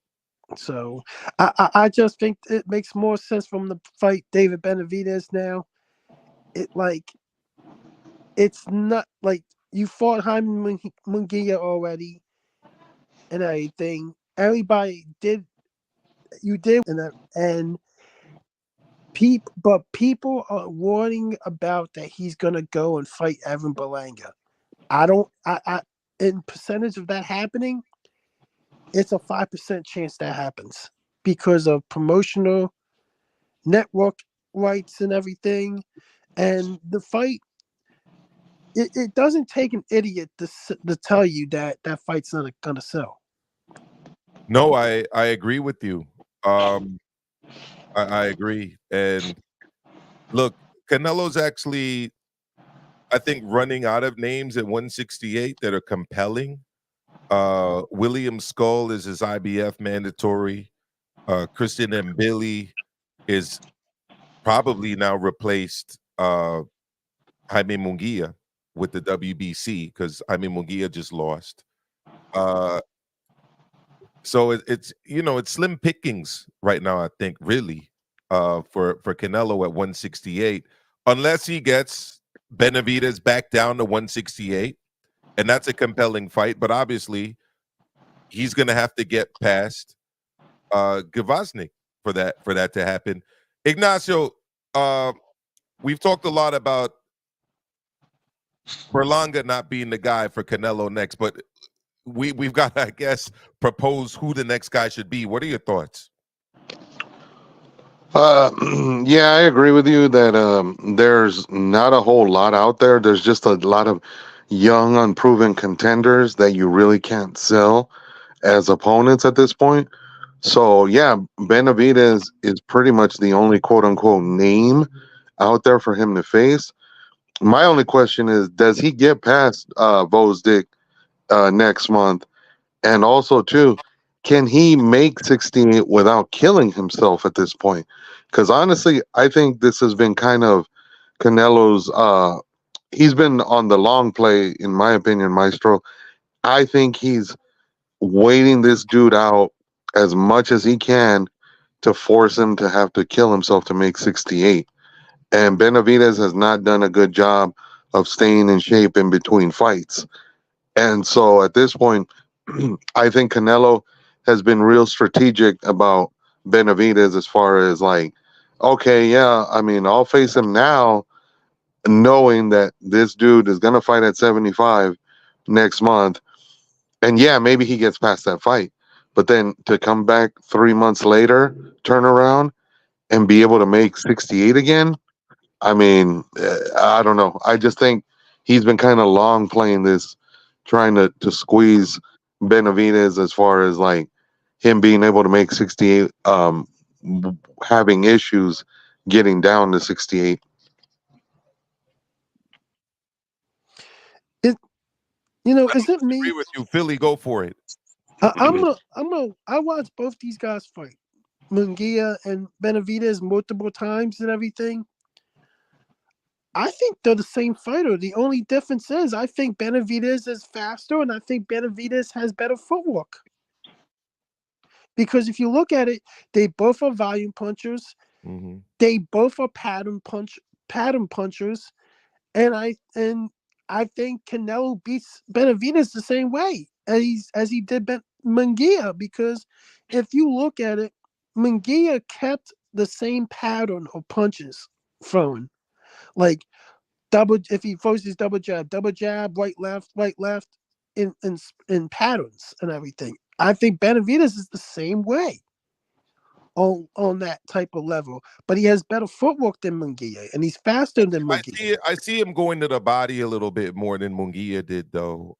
So I just think it makes more sense from the fight David Benavidez now. It's not like you fought Jaime Munguia already and everything. Everybody did, and people are warning about that he's gonna go and fight Edgar Berlanga. In percentage of that happening, it's a 5% chance that happens because of promotional network rights and everything. And the fight, it doesn't take an idiot to tell you that that fight's not going to sell. No, I agree with you. I agree. And look, Canelo's actually, I think, running out of names at 168 that are compelling. William Skull is his IBF mandatory. Christian Mbili is probably now replaced Jaime Munguia with the WBC because Jaime Munguia just lost. So it's it's slim pickings right now, I think, really, for Canelo at 168, unless he gets Benavidez back down to 168, and that's a compelling fight. But obviously, he's going to have to get past Gvozdyk for that to happen. Ignacio, we've talked a lot about Berlanga not being the guy for Canelo next, but we've got to, I guess, propose who the next guy should be. What are your thoughts? Yeah, I agree with you that there's not a whole lot out there. There's just a lot of young, unproven contenders that you really can't sell as opponents at this point. So, yeah, Benavidez is pretty much the only quote-unquote name out there for him to face. My only question is, does he get past Gvozdyk next month? And also, too, can he make 68 without killing himself at this point? Because honestly, I think this has been kind of Canelo's he's been on the long play, in my opinion, Maestro. I think he's waiting this dude out as much as he can to force him to have to kill himself to make 68. And Benavidez has not done a good job of staying in shape in between fights. And so at this point, I think Canelo has been real strategic about Benavidez as far as like, okay, yeah, I mean, I'll face him now knowing that this dude is going to fight at 75 next month. And yeah, maybe he gets past that fight. But then to come back 3 months later, turn around and be able to make 68 again, I mean, I don't know. I just think he's been kind of long playing this, trying to squeeze Benavidez as far as like him being able to make 68, having issues getting down to 68. Is it me? I agree with you, Philly. Go for it. I watched both these guys fight, Munguia and Benavidez, multiple times and everything. I think they're the same fighter. The only difference is I think Benavidez is faster, and I think Benavidez has better footwork. Because if you look at it, they both are volume punchers. Mm-hmm. They both are pattern punchers, and I think Canelo beats Benavidez the same way as he did Munguia. Because if you look at it, Munguia kept the same pattern of punches throwing. Like if he forces double jab, right left, in patterns and everything. I think Benavidez is the same way on that type of level, but he has better footwork than Munguia, and he's faster than Munguia. I see him going to the body a little bit more than Munguia did, though.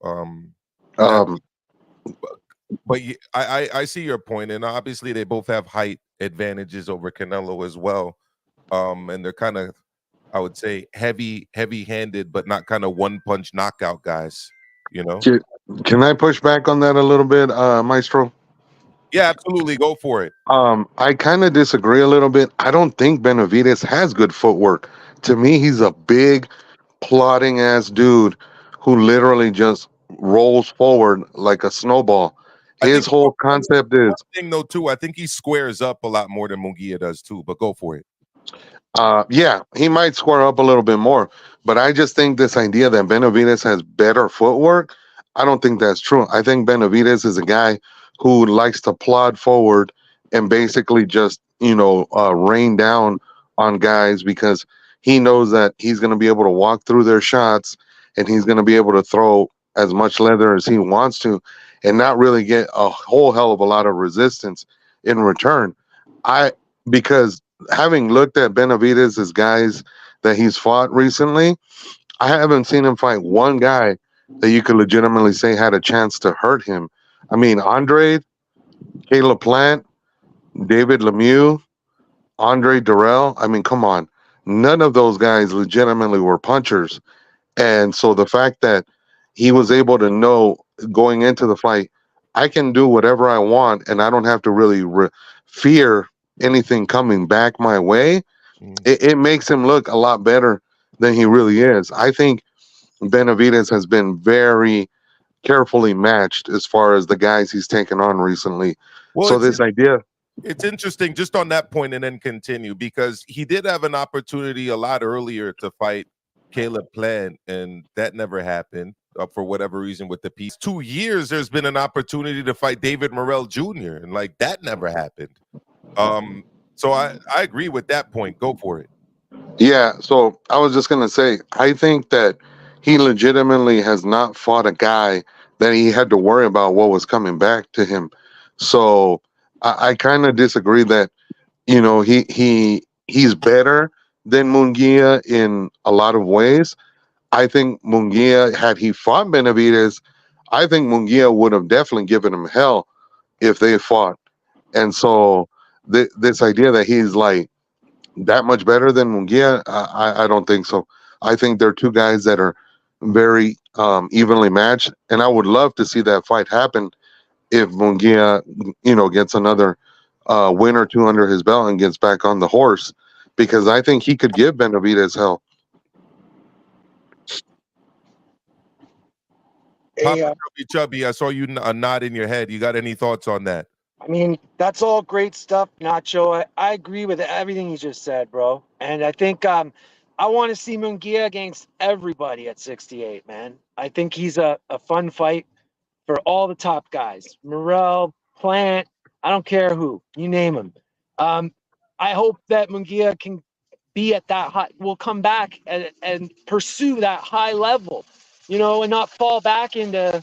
But I see your point, and obviously they both have height advantages over Canelo as well, and they're kind of, I would say, heavy-handed, but not kind of one-punch knockout guys. Can I push back on that a little bit, Maestro? Yeah, absolutely. Go for it. I kind of disagree a little bit. I don't think Benavidez has good footwork. To me, he's a big, plodding ass dude who literally just rolls forward like a snowball. His whole concept is thing though too. I think he squares up a lot more than Munguia does too. But go for it. Yeah, he might square up a little bit more, but I just think this idea that Benavidez has better footwork, I don't think that's true. I think Benavidez is a guy who likes to plod forward and basically just, rain down on guys because he knows that he's going to be able to walk through their shots and he's going to be able to throw as much leather as he wants to and not really get a whole hell of a lot of resistance in return. Because having looked at Benavidez's guys that he's fought recently, I haven't seen him fight one guy that you could legitimately say had a chance to hurt him. I mean, Andre, Caleb Plant, David Lemieux, Andre Durrell. I mean, come on. None of those guys legitimately were punchers. And so the fact that he was able to know going into the fight, I can do whatever I want and I don't have to really fear anything coming back my way. It makes him look a lot better than he really is. I think Benavidez has been very carefully matched as far as the guys he's taken on recently. Well, so this idea... It's interesting just on that point and then continue, because he did have an opportunity a lot earlier to fight Caleb Plant, and that never happened for whatever reason with the piece. 2 years, there's been an opportunity to fight David Morell Jr., and like that never happened. So I agree with that point. Go for it. Yeah, so I was just going to say, I think that he legitimately has not fought a guy that he had to worry about what was coming back to him. So I kind of disagree that, you know, he's better than Munguia in a lot of ways. I think Munguia, had he fought Benavidez, I think Munguia would have definitely given him hell if they fought. And so this idea that he's like that much better than Munguia, I don't think so. I think they're two guys that are very evenly matched, and I would love to see that fight happen if Munguia, you know, gets another win or two under his belt and gets back on the horse, because I think he could give Benavidez hell. Papa Chubby, I saw you nod in your head. You got any thoughts on that? I mean, that's all great stuff, Nacho. I agree with everything you just said, bro. And I think I want to see Munguia against everybody at 68, man. I think he's a fun fight for all the top guys. Morell, Plant, I don't care who. You name him. I hope that Munguia can be at that high, will come back and pursue that high level, you know, and not fall back into,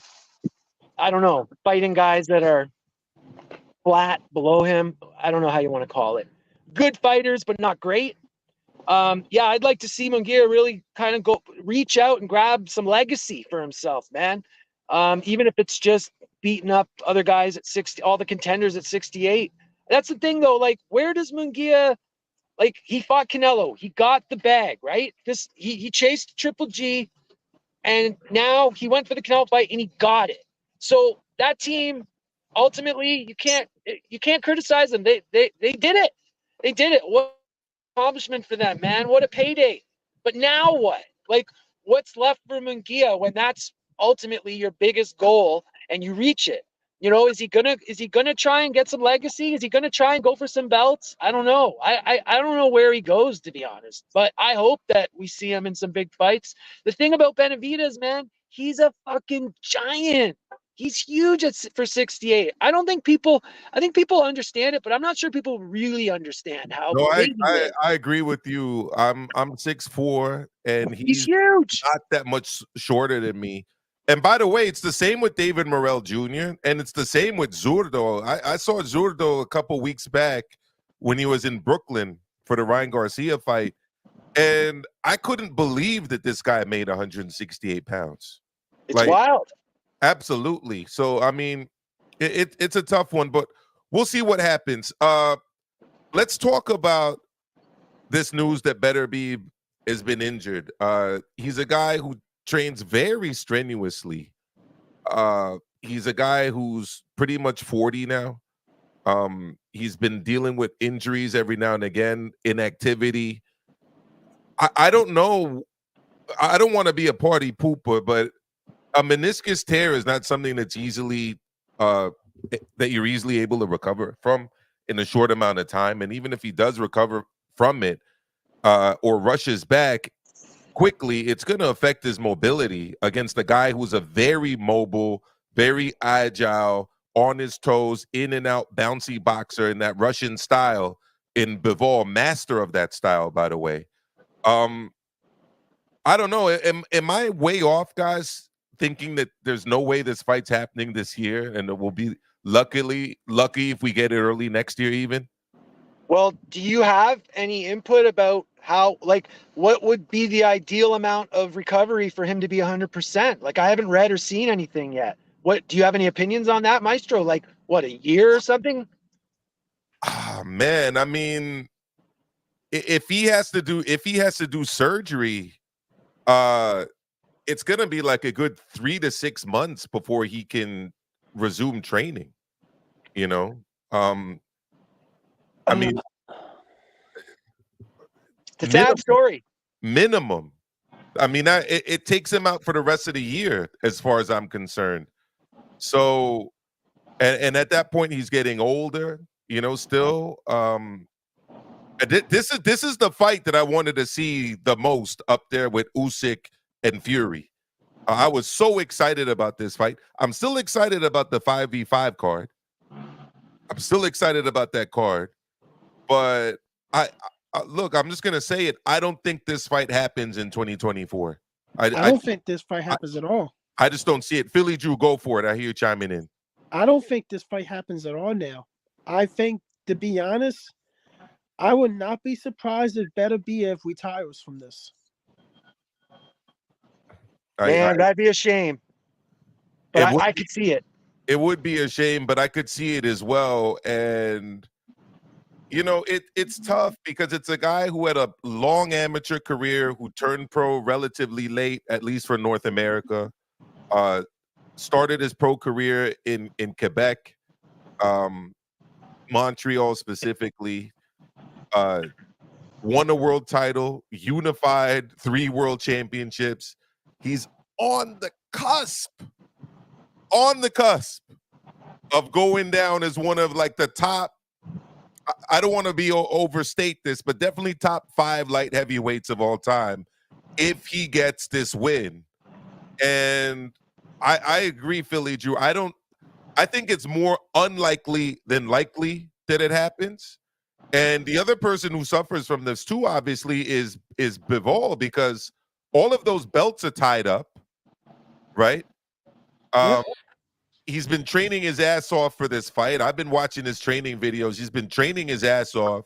I don't know, fighting guys that are flat below him. I don't know how you want to call it. Good fighters, but not great. Yeah, I'd like to see Munguia really kind of go reach out and grab some legacy for himself, man. Even if it's just beating up other guys at 60, all the contenders at 68. That's the thing, though. Like, where does Munguia, like, he fought Canelo. He got the bag, right? This he chased Triple G, and now he went for the Canelo fight and he got it. So that team, ultimately, you can't criticize them. They did it. They did it. What accomplishment for them, man. What a payday. But now what? Like, what's left for Munguia when that's ultimately your biggest goal and you reach it? You know, is he gonna try and get some legacy? Is he gonna try and go for some belts? I don't know. I don't know where he goes, to be honest. But I hope that we see him in some big fights. The thing about Benavidez, man, he's a fucking giant. He's huge for 68. I think people understand it, but I'm not sure people really understand how big he is. I agree with you. I'm 6'4", and he's huge. Not that much shorter than me. And by the way, it's the same with David Morell Jr., and it's the same with Zurdo. I saw Zurdo a couple weeks back when he was in Brooklyn for the Ryan Garcia fight, and I couldn't believe that this guy made 168 pounds. It's wild. Absolutely. So, I mean, it's a tough one, but we'll see what happens. Let's talk about this news that Beterbiev has been injured. He's a guy who trains very strenuously. He's a guy who's pretty much 40 now. He's been dealing with injuries every now and again, inactivity. I don't know. I don't want to be a party pooper, but a meniscus tear is not something that's easily that you're easily able to recover from in a short amount of time. And even if he does recover from it or rushes back quickly, it's going to affect his mobility against a guy who's a very mobile, very agile, on his toes, in and out, bouncy boxer in that Russian style in Bivol, master of that style, by the way. I don't know. Am I way off, guys, thinking that there's no way this fight's happening this year and it will be lucky if we get it early next year even? Well, do you have any input about how, like, what would be the ideal amount of recovery for him to be 100%? Like, I haven't read or seen anything yet. What do you have any opinions on that, Maestro? Like, what, a year or something? Ah, man, I mean, if he has to do surgery, it's gonna be like a good 3 to 6 months before he can resume training. You know, I mean, it's a sad story. Minimum. I mean, it takes him out for the rest of the year, as far as I'm concerned. So, and at that point, he's getting older. You know, still. This is the fight that I wanted to see the most up there with Usyk and Fury. I was so excited about this fight. I'm still excited about the 5v5 card. I'm still excited about that card, but I look, I'm just gonna say it. I don't think this fight happens in 2024. I don't think this fight happens at all. I just don't see it. Philly Drew, go for it. I hear you chiming in. I don't think this fight happens at all now. I think, to be honest, I would not be surprised if Beterbiev retires from this. Man, that'd be a shame. But I could see it. It would be a shame, but I could see it as well. And you know, it's tough because it's a guy who had a long amateur career, who turned pro relatively late, at least for North America. Started his pro career in Quebec, Montreal specifically. Won a world title, unified 3 world championships. He's on the cusp of going down as one of like the top, I don't want to overstate this, but definitely top 5 light heavyweights of all time if he gets this win. And I agree, Philly Drew. I think it's more unlikely than likely that it happens. And the other person who suffers from this too, obviously, is Bivol, because all of those belts are tied up, right? He's been training his ass off for this fight. I've been watching his training videos. He's been training his ass off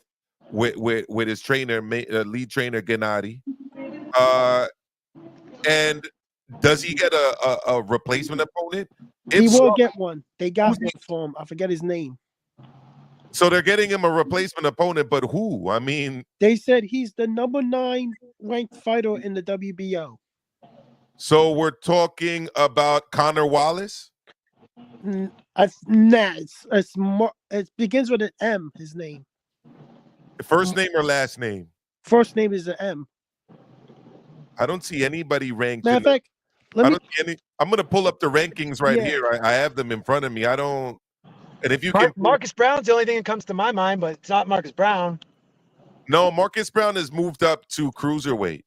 with his trainer, lead trainer Gennady. And does he get a replacement opponent? He will get one. They got one for him. I forget his name. So they're getting him a replacement opponent, but who? I mean, they said he's the number 9 ranked fighter in the WBO. So we're talking about Connor Wallace? It's more. It begins with an M. His name. First name or last name? First name is an M. I don't see anybody ranked. Matter of fact, I'm going to pull up the rankings right here. I have them in front of me. I don't. And if you can, Marcus Brown's the only thing that comes to my mind, but it's not Marcus Brown. No, Marcus Brown has moved up to cruiserweight.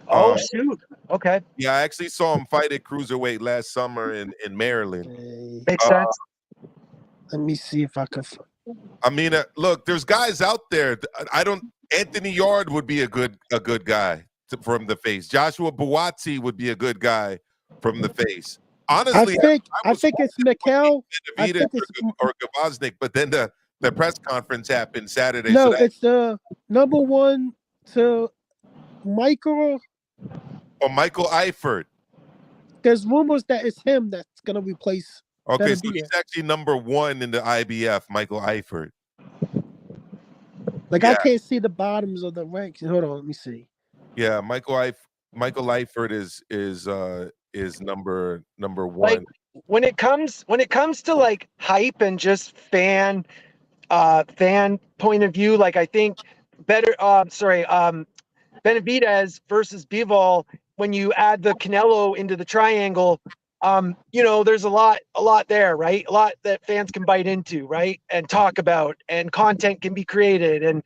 Oh, shoot. Okay. Yeah, I actually saw him fight at cruiserweight last summer in Maryland. Makes sense. Let me see if I can. I mean, look, there's guys out there. Anthony Yard would be a good guy from the face. Joshua Buatsi would be a good guy from the face. Honestly, I think it's Mikkel or Gavaznik, but then the press conference happened Saturday. No, it's the number 1 to Michael. Or Michael Eifert. There's rumors that it's him that's going to replace. Okay, so he's actually number 1 in the IBF, Michael Eifert. Like, I can't see the bottoms of the ranks. Hold on, let me see. Yeah, Michael Eifert is number 1. Like, when it comes to like hype and just fan point of view, like I think Benavidez versus Bivol, when you add the Canelo into the triangle, there's a lot there, right? A lot that fans can bite into, right? And talk about, and content can be created. And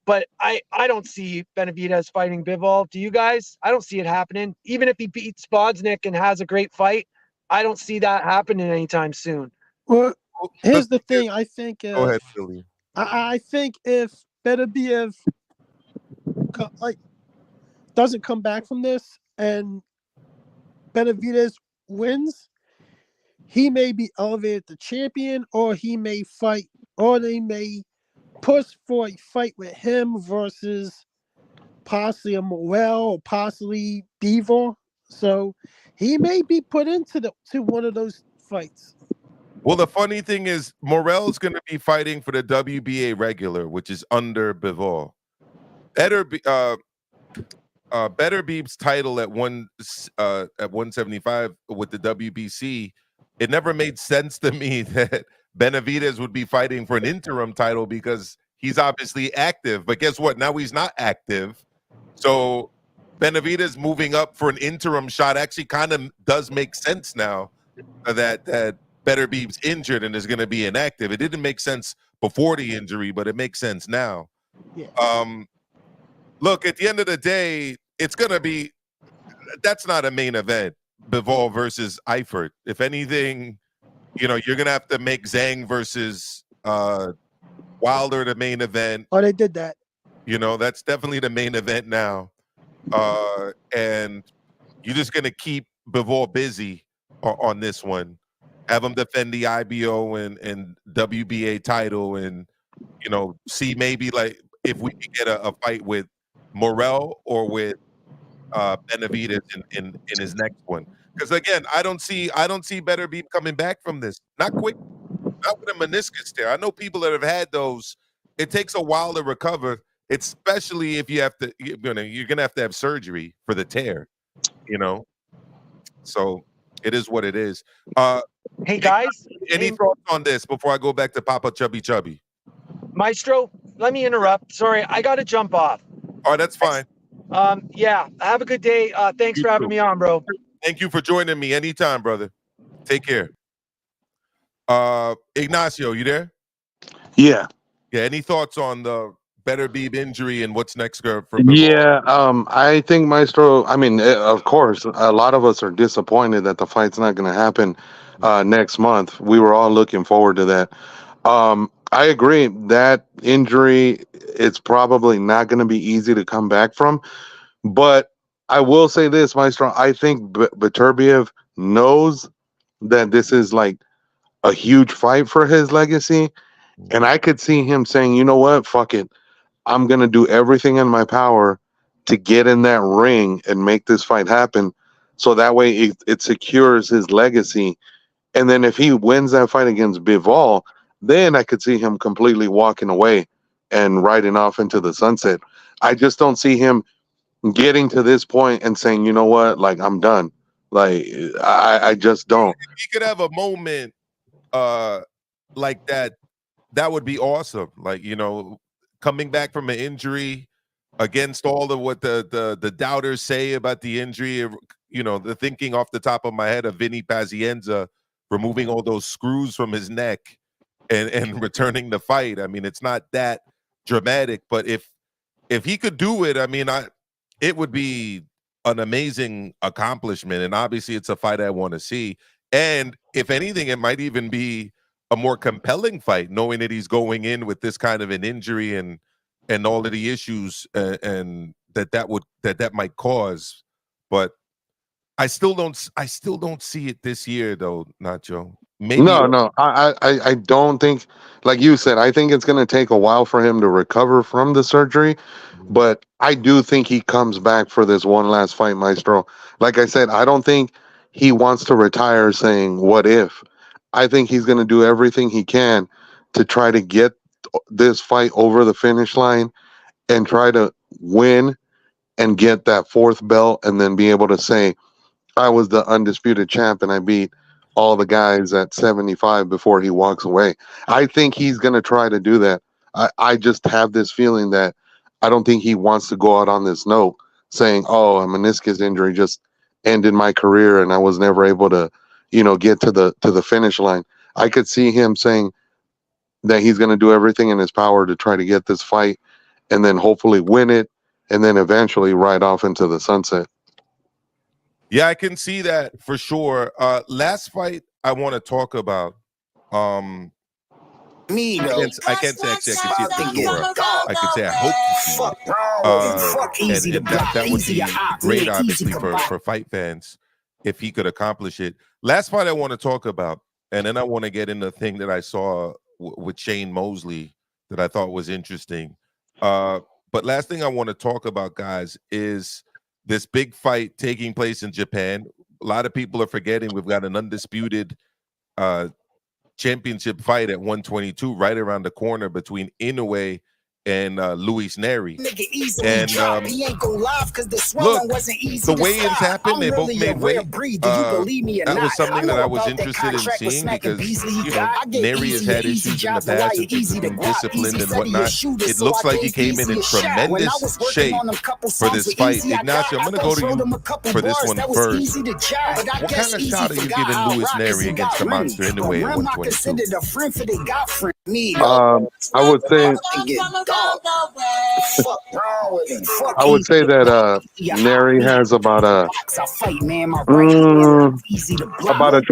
but I don't see Benavidez fighting Bivol. Do you guys? I don't see it happening. Even if he beats Bodznik and has a great fight, I don't see that happening anytime soon. Well, here's the thing. I think go ahead, Philly. I think if Beterbiev doesn't come back from this and Benavidez wins, he may be elevated to champion, or he may fight, or they may push for a fight with him versus possibly a Morell or possibly Devon. So he may be put into one of those fights. Well, the funny thing is, Morell's going to be fighting for the WBA regular, which is under Bivol. Beterbiev's title at 175 with the WBC, it never made sense to me that Benavidez would be fighting for an interim title because he's obviously active. But guess what? Now he's not active. So Benavidez moving up for an interim shot actually kind of does make sense now that Beterbiev's injured and is going to be inactive. It didn't make sense before the injury, but it makes sense now. Yeah. Look, at the end of the day, it's going to be – that's not a main event, Bivol versus Eifert. If anything, you know, you're going to have to make Zhang versus Wilder the main event. Oh, they did that. You know, that's definitely the main event now. And you're just going to keep Bivol busy on this one. Have him defend the IBO and WBA title and, you know, see maybe like if we can get a fight with Morell or with Benavidez in his next one. Because again, I don't see Beterbiev coming back from this. Not quick, not with a meniscus tear. I know people that have had those. It takes a while to recover, especially if you have to. You're gonna have to have surgery for the tear. You know, so it is what it is. Hey guys, any thoughts on this before I go back to Papa Chubby? Maestro, let me interrupt. Sorry, I got to jump off. All right, that's fine. Yeah, have a good day. Thanks for having me on, bro. Thank you for joining me anytime, brother. Take care. Ignacio, you there? Yeah. Yeah. Any thoughts on the Beterbiev injury and what's next for Yeah, I think Maestro, I mean, of course, a lot of us are disappointed that the fight's not going to happen next month. We were all looking forward to that. I agree that injury, it's probably not going to be easy to come back from. But I will say this, Maestro, I think Beterbiev knows that this is like a huge fight for his legacy. And I could see him saying, you know what, fuck it. I'm going to do everything in my power to get in that ring and make this fight happen. So that way it secures his legacy. And then if he wins that fight against Bivol, then I could see him completely walking away and riding off into the sunset. I just don't see him getting to this point and saying, you know what, like, I'm done. Like, I just don't. If he could have a moment like that, that would be awesome. Like, you know, coming back from an injury against all of what the doubters say about the injury, you know, the thinking off the top of my head of Vinny Pazienza removing all those screws from his neck and returning the fight. I mean, it's not that dramatic, but if he could do it, I mean, it would be an amazing accomplishment. And obviously it's a fight I want to see. And if anything, it might even be a more compelling fight, knowing that he's going in with this kind of an injury and all of the issues and that might cause. But I still don't see it this year though, Nacho. Maybe No, I don't think, like you said, I think it's going to take a while for him to recover from the surgery, but I do think he comes back for this one last fight, Maestro. Like I said, I don't think he wants to retire saying, what if? I think he's going to do everything he can to try to get this fight over the finish line and try to win and get that fourth belt and then be able to say, I was the undisputed champ and I beat all the guys at 75 before he walks away. I think he's going to try to do that. I just have this feeling that I don't think he wants to go out on this note saying, oh, a meniscus injury just ended my career and I was never able to, you know, get to the finish line. I could see him saying that he's going to do everything in his power to try to get this fight and then hopefully win it and then eventually ride off into the sunset. Yeah, I can see that for sure. Last fight I want to talk about. I can't say actually I can see it for sure. I could say I hope to see it. And that would be great, obviously, for fight fans if he could accomplish it. Last fight I want to talk about, and then I want to get into the thing that I saw with Shane Mosley that I thought was interesting. But last thing I want to talk about, guys, is this big fight taking place in Japan. A lot of people are forgetting we've got an undisputed championship fight at 122 right around the corner between Inoue and Luis Neri. And look, the weigh-ins happened. They both made weight. That was something that I was interested in seeing because, you know, Neri has had issues in the past and being disciplined and whatnot. It looks like he came in tremendous shape for this fight. Ignacio, I'm going to go to you for this one first. What kind of shot are you giving Luis Neri against the monster Inoue at 122? I would say that Neri has about a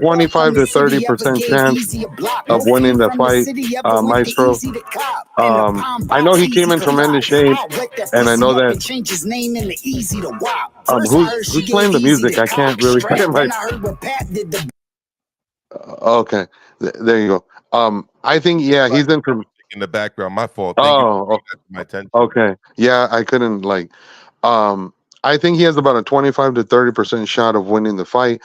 25 to 30% chance of winning the fight, Maestro. I know he came in tremendous shape, and I know that who's playing the music? I can't really get my. Okay, there you go. I think he's in the background. My fault. My attention. Okay. Yeah, I couldn't I think he has about a 25 to 30% shot of winning the fight.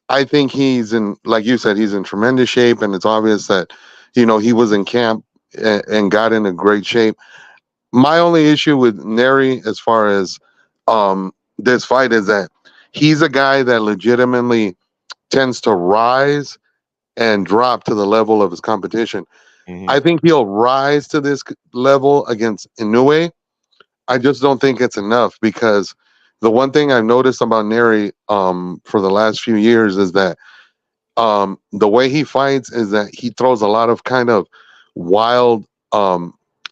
I think he's in, like you said, he's in tremendous shape, and it's obvious that, you know, he was in camp and got in a great shape. My only issue with Neri as far as this fight is that he's a guy that legitimately tends to rise and drop to the level of his competition. I think he'll rise to this level against Inoue. I just don't think it's enough because the one thing I've noticed about Neri for the last few years is that the way he fights is that he throws a lot of kind of wild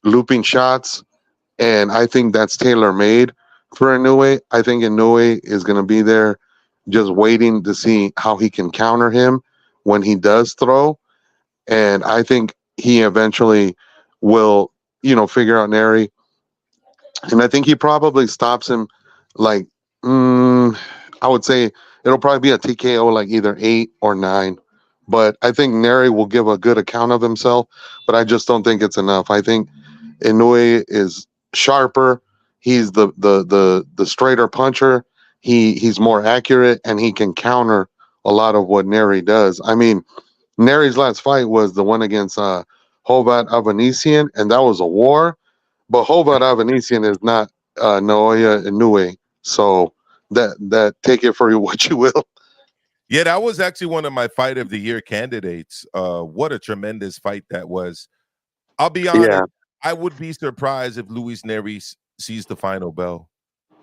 looping shots, and I think that's tailor-made for Inoue. I think Inoue is going to be there just waiting to see how he can counter him when he does throw, and I think he eventually will, you know, figure out Neri. And I think he probably stops him like, I would say it'll probably be a TKO like either 8 or 9. But I think Neri will give a good account of himself, but I just don't think it's enough. I think Inoue is sharper. He's the straighter puncher. He's more accurate, and he can counter a lot of what Neri does. I mean, Neri's last fight was the one against Hovat Avanesian, and that was a war. But Hovat Avanesian is not Naoya Inoue, so that take it for what you will. Yeah, that was actually one of my fight of the year candidates. What a tremendous fight that was. I'll be honest, I would be surprised if Luis Neri sees the final bell.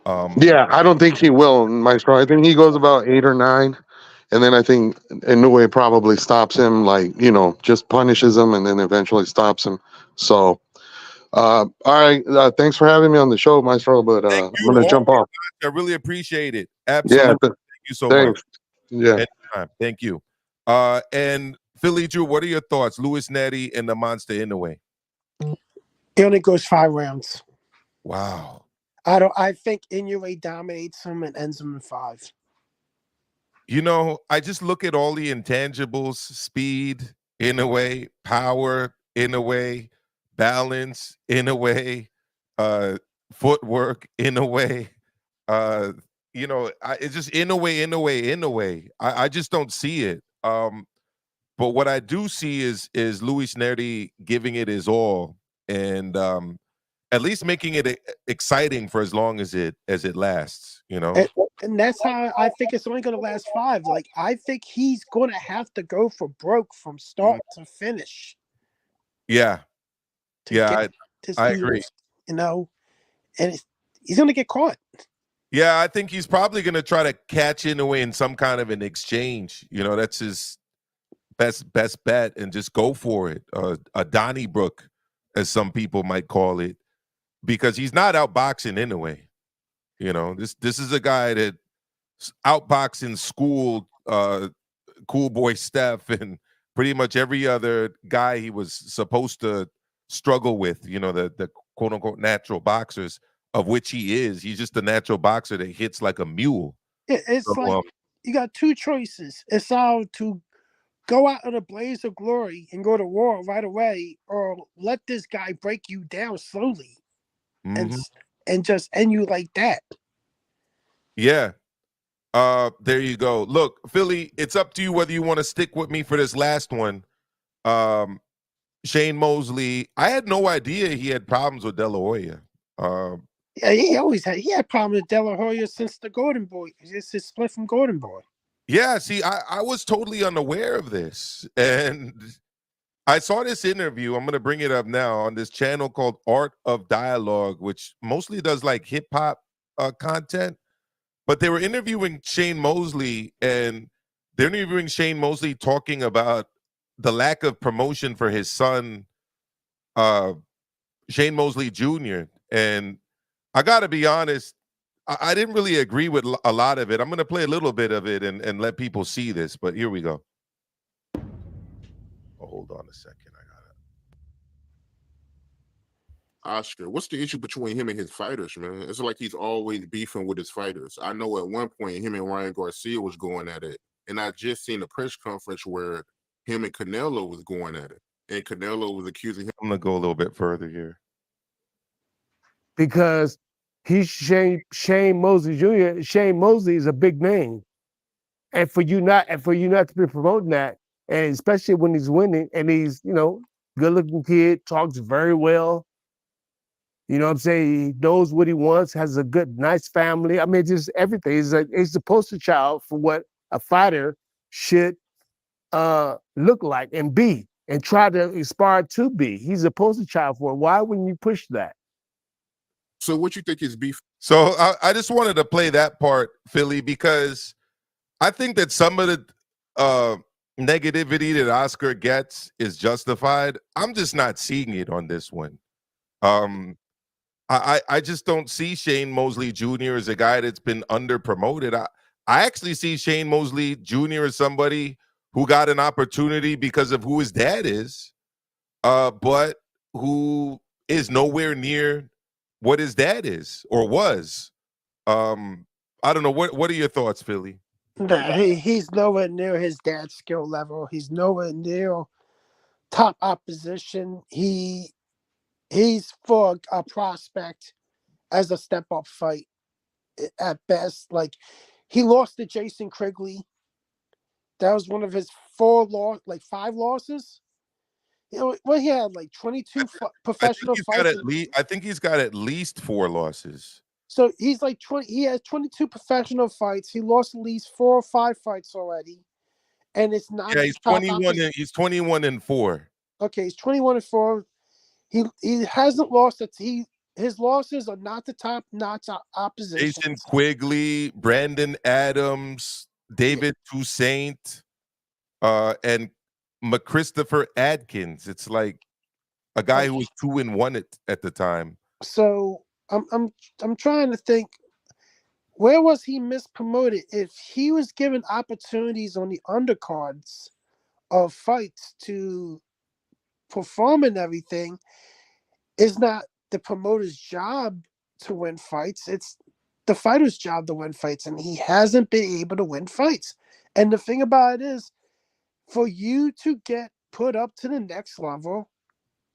I don't think he will, Maestro. I think he goes about 8 or 9. And then I think Inoue probably stops him, like, you know, just punishes him and then eventually stops him. So, all right. Thanks for having me on the show, Maestro. But I'm going to jump off. I really appreciate it. Absolutely. Thank you so much. Yeah. Anytime. Thank you. And Philly Drew, what are your thoughts? Luis Neri and the monster Inoue. It only goes 5 rounds. Wow. I think Inoue dominates him and ends him in 5. You know, I just look at all the intangibles: speed, Inoue, power, Inoue, balance, Inoue, footwork, Inoue. You know, it's just Inoue. I just don't see it. But what I do see is Luis Neri giving it his all, and at least making it exciting for as long as it lasts. You know, and that's how I think it's only going to last 5. Like, I think he's going to have to go for broke from start to finish. Yeah, I agree. You know, and he's going to get caught. Yeah, I think he's probably going to try to catch Inoue in some kind of an exchange. You know, that's his best bet, and just go for it. A Donnybrook, as some people might call it, because he's not outboxing Inoue. You know, this is a guy that outboxing school, Cool Boy Steph, and pretty much every other guy he was supposed to struggle with. You know, the quote unquote natural boxers, of which he is. He's just a natural boxer that hits like a mule. It's like you got 2 choices. It's how to go out in a blaze of glory and go to war right away, or let this guy break you down slowly and just end you like that. Yeah. There you go. Look, Philly, it's up to you whether you want to stick with me for this last one. Shane Mosley, I had no idea he had problems with De La Hoya. Yeah, he had problems with De La Hoya since the Golden Boy. It's his split from Golden Boy. Yeah, see, I was totally unaware of this. And I saw this interview. I'm going to bring it up now on this channel called Art of Dialogue, which mostly does like hip hop content. But they were interviewing Shane Mosley, and they're interviewing Shane Mosley talking about the lack of promotion for his son, Shane Mosley Jr. And I got to be honest, I didn't really agree with a lot of it. I'm going to play a little bit of it and let people see this, but here we go. Oh, hold on a second. Oscar, what's the issue between him and his fighters, man? It's like he's always beefing with his fighters. I know at one point him and Ryan Garcia was going at it, and I just seen a press conference where him and Canelo was going at it, and Canelo was accusing him. I'm gonna go a little bit further here because he's Shane Mosley Jr. Shane Mosley is a big name, and for you not to be promoting that, and especially when he's winning and he's good-looking kid, talks very well. You know what I'm saying? He knows what he wants, has a good, nice family. I mean, just everything. He's the poster child for what a fighter should look like and be and try to aspire to be. He's a poster child for it. Why wouldn't you push that? So what you think is beef? So I just wanted to play that part, Philly, because I think that some of the negativity that Oscar gets is justified. I'm just not seeing it on this one. I just don't see Shane Mosley Jr. as a guy that's been under promoted. I actually see Shane Mosley Jr. as somebody who got an opportunity because of who his dad is, but who is nowhere near what his dad is or was. I don't know. What are your thoughts, Philly? Nah, he's nowhere near his dad's skill level. He's nowhere near top opposition. He's for a prospect as a step-up fight at best. Like, he lost to Jason Krigley. That was one of his 5 losses. Well, he had like 22 professional fights. I think he's got at least 4 losses. So he's like 20. He has 22 professional fights. He lost at least 4 or 5 fights already, and it's not. Yeah, he's 21. He's 21-4. Okay, he's 21-4. He hasn't lost his losses are not the top-notch opposition. Jason Quigley, Brandon Adams, David Toussaint, and McChristopher Adkins. It's like a guy who was 2-1 at the time. So I'm trying to think, where was he mispromoted? If he was given opportunities on the undercards of fights to perform and everything, it's not the promoter's job to win fights. It's the fighter's job to win fights, and he hasn't been able to win fights. And the thing about it is, for you to get put up to the next level,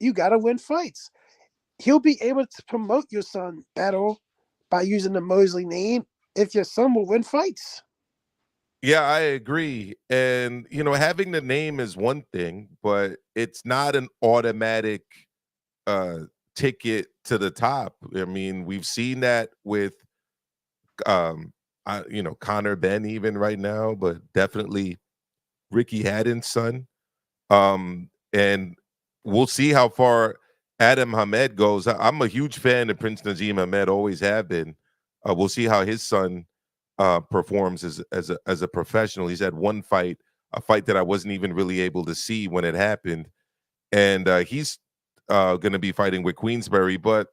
you got to win fights. He'll be able to promote your son better by using the Mosley name if your son will win fights. Yeah, I agree. And, having the name is one thing, but it's not an automatic ticket to the top. I mean, we've seen that with, Conor Benn even right now, but definitely Ricky Haddon's son. And we'll see how far Adam Hamed goes. I'm a huge fan of Prince Naseem Hamed, always have been. We'll see how his son performs as a professional. He's had one fight, a fight that I wasn't even really able to see when it happened, and he's going to be fighting with Queensberry. But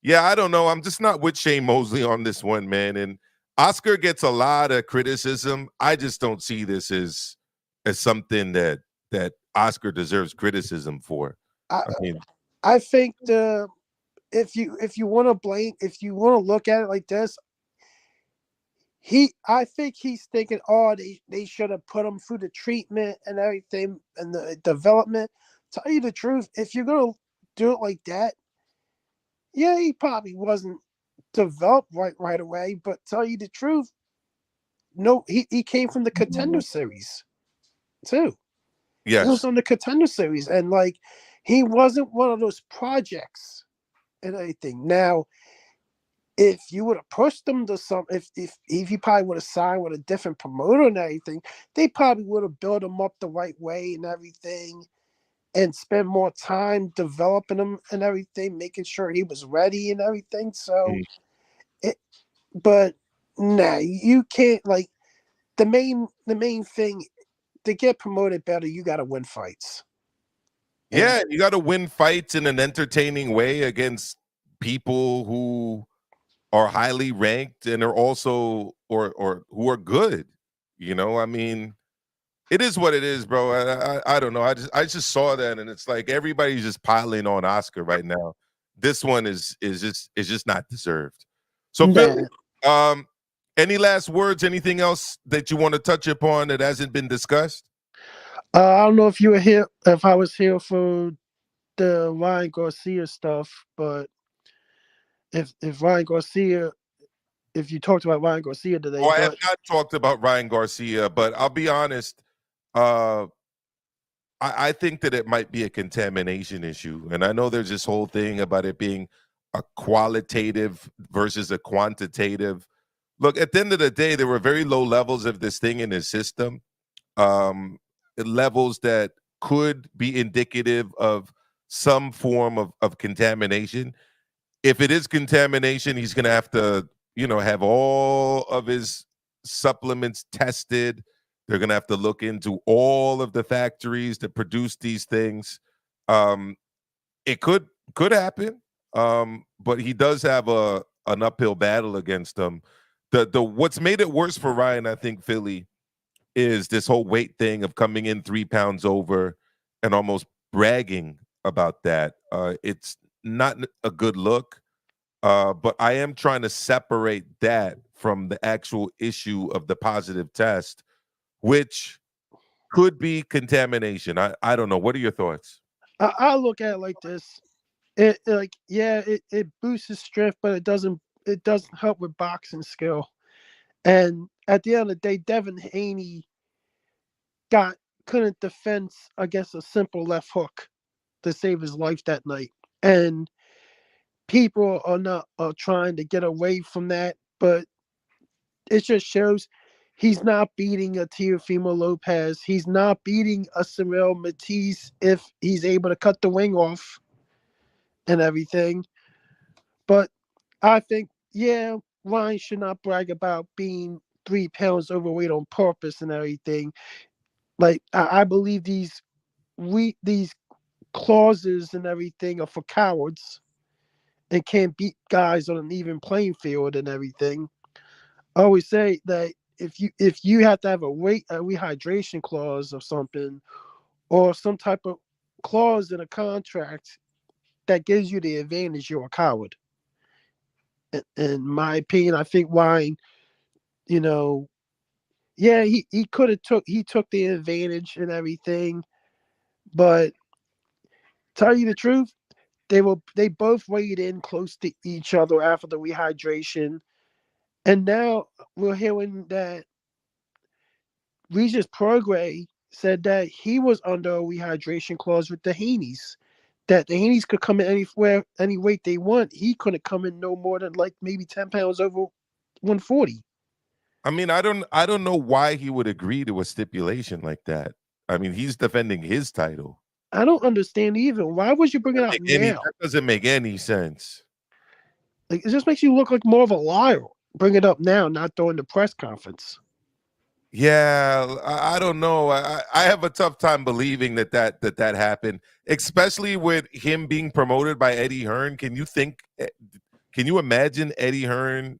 yeah, I don't know. I'm just not with Shane Mosley on this one, man. And Oscar gets a lot of criticism. I just don't see this as something that Oscar deserves criticism for. I think if you want to look at it like this, I think he's thinking, oh, they should have put him through the treatment and everything and the development. Tell you the truth, if you're gonna do it like that, yeah, he probably wasn't developed right away. But tell you the truth, no, he came from the Contender Series too. Yes. He was on the Contender Series, and like he wasn't one of those projects and anything. Now, if you would have pushed him to some, if he probably would have signed with a different promoter and everything, they probably would have built him up the right way and everything, and spend more time developing him and everything, making sure he was ready and everything. So, but nah, you can't, like, the main thing to get promoted better, you got to win fights. Yeah, you got to win fights in an entertaining way against people who are highly ranked and are also or who are good. You know, I mean, it is what it is, bro. I don't know. I just saw that, and it's like everybody's just piling on Oscar right now. This one is just not deserved. So, Phil, any last words? Anything else that you want to touch upon that hasn't been discussed? I don't know if you were here, if I was here for the Ryan Garcia stuff, but if Ryan Garcia, if you talked about Ryan Garcia today, I have not talked about Ryan Garcia, but I'll be honest. I think that it might be a contamination issue, and I know there's this whole thing about it being a qualitative versus a quantitative. Look, at the end of the day, there were very low levels of this thing in his system, levels that could be indicative of some form of contamination. If it is contamination, he's going to have to, have all of his supplements tested. They're going to have to look into all of the factories that produce these things. It could happen, but he does have an uphill battle against them. What's made it worse for Ryan, I think, Philly, is this whole weight thing of coming in 3 pounds over and almost bragging about that. It's not a good look, but I am trying to separate that from the actual issue of the positive test, which could be contamination. I don't know. What are your thoughts? I look at it like this. It boosts his strength, but it doesn't help with boxing skill. And at the end of the day, Devin Haney couldn't defend against a simple left hook to save his life that night. And people are trying to get away from that, but it just shows he's not beating a Teofimo Lopez. He's not beating a Cyril Matisse if he's able to cut the wing off and everything. But I think, Ryan should not brag about being 3 pounds overweight on purpose and everything. Like, I believe these clauses and everything are for cowards and can't beat guys on an even playing field and everything. I always say that if you have to have a rehydration clause or something, or some type of clause in a contract that gives you the advantage, you're a coward. In my opinion, I think Ryan, he could have took the advantage and everything, but tell you the truth, they both weighed in close to each other after the rehydration, and now we're hearing that Regis Prograis said that he was under a rehydration clause with the Haneys, that the Haneys could come in anywhere, any weight they want. He couldn't come in no more than like maybe 10 pounds over 140. I mean, I don't know why he would agree to a stipulation like that. I mean, he's defending his title. I don't understand either. Why would you bring it out now? That doesn't make any sense. Like, it just makes you look like more of a liar. Bring it up now, not during the press conference. Yeah, I don't know. I have a tough time believing that happened, especially with him being promoted by Eddie Hearn. Can you imagine Eddie Hearn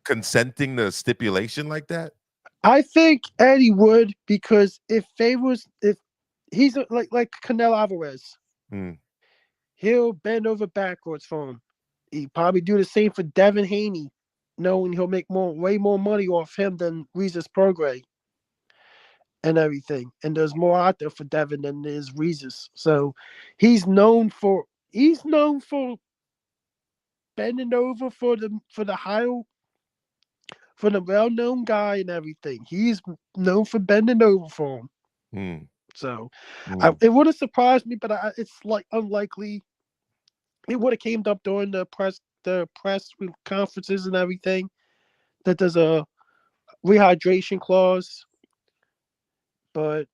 consenting to a stipulation like that? I think Eddie would, because if he's like Canelo Alvarez, he'll bend over backwards for him. He'd probably do the same for Devin Haney. knowing he'll make way more money off him than Regis Prograis and everything. And there's more out there for Devin than there's Regis. So he's known for bending over for the well-known guy and everything. He's known for bending over for him. So it would have surprised me, but it's like unlikely. It would have came up during the press conferences and everything that there's a rehydration clause. But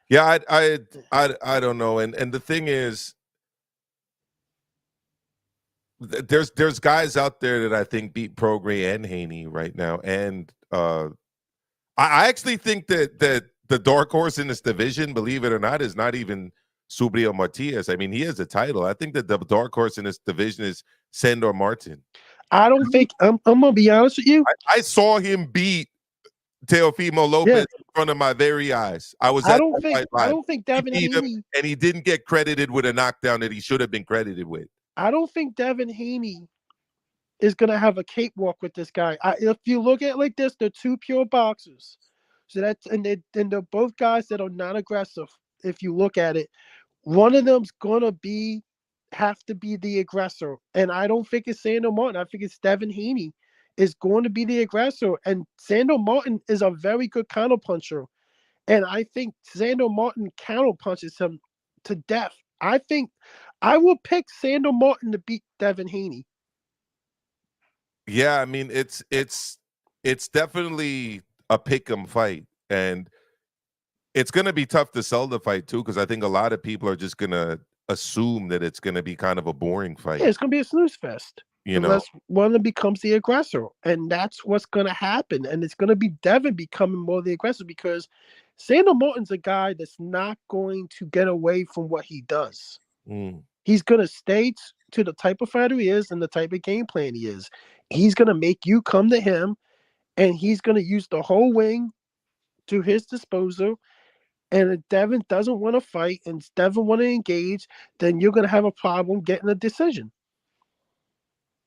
yeah, I don't know. And the thing is, there's guys out there that I think beat Prograis and Haney right now, and I actually think that the dark horse in this division, believe it or not, is not even Subriel Matias. I mean, he has a title. I think that the dark horse in this division is Sandor Martin. I don't think I'm gonna be honest with you. I saw him beat Teofimo Lopez in front of my very eyes. I don't think Devin Haney, and he didn't get credited with a knockdown that he should have been credited with. I don't think Devin Haney is going to have a cakewalk with this guy. If you look at it like this, they're two pure boxers. So they're both guys that are not aggressive. If you look at it, one of them's going to have to be the aggressor. And I don't think it's Sandor Martin. I think it's Devin Haney is going to be the aggressor. And Sandor Martin is a very good counterpuncher. And I think Sandor Martin counterpunches him to death. I think I will pick Sandor Martin to beat Devin Haney. Yeah, I mean it's definitely a pick'em fight, and it's gonna be tough to sell the fight too, because I think a lot of people are just gonna assume that it's gonna be kind of a boring fight. Yeah, it's gonna be a snooze fest. Unless one of them becomes the aggressor, and that's what's gonna happen. And it's gonna be Devin becoming more the aggressor because Sandor Martin's a guy that's not going to get away from what he does. He's going to stay to the type of fighter he is and the type of game plan he is. He's going to make you come to him, and he's going to use the whole wing to his disposal. And if Devin doesn't want to fight and Devin want to engage, then you're going to have a problem getting a decision.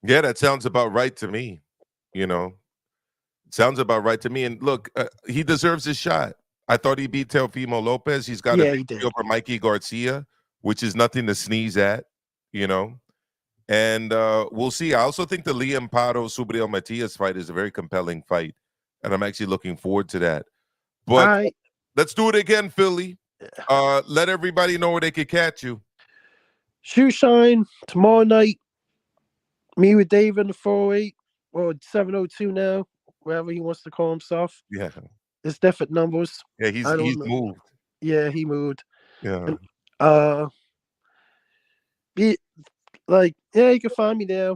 Yeah, that sounds about right to me. Sounds about right to me. And look, he deserves his shot. I thought he beat Teofimo Lopez. He's got a victory over Mikey Garcia, which is nothing to sneeze at, And we'll see. I also think the Liam Pardo Subriel Matias fight is a very compelling fight, and I'm actually looking forward to that. But let's do it again, Philly. Let everybody know where they could catch you. Shoe Shine tomorrow night. Me with Dave in the 408 or 702 now, wherever he wants to call himself. Yeah. It's different numbers. Yeah, he's moved. Yeah, he moved. Yeah. And, you can find me there.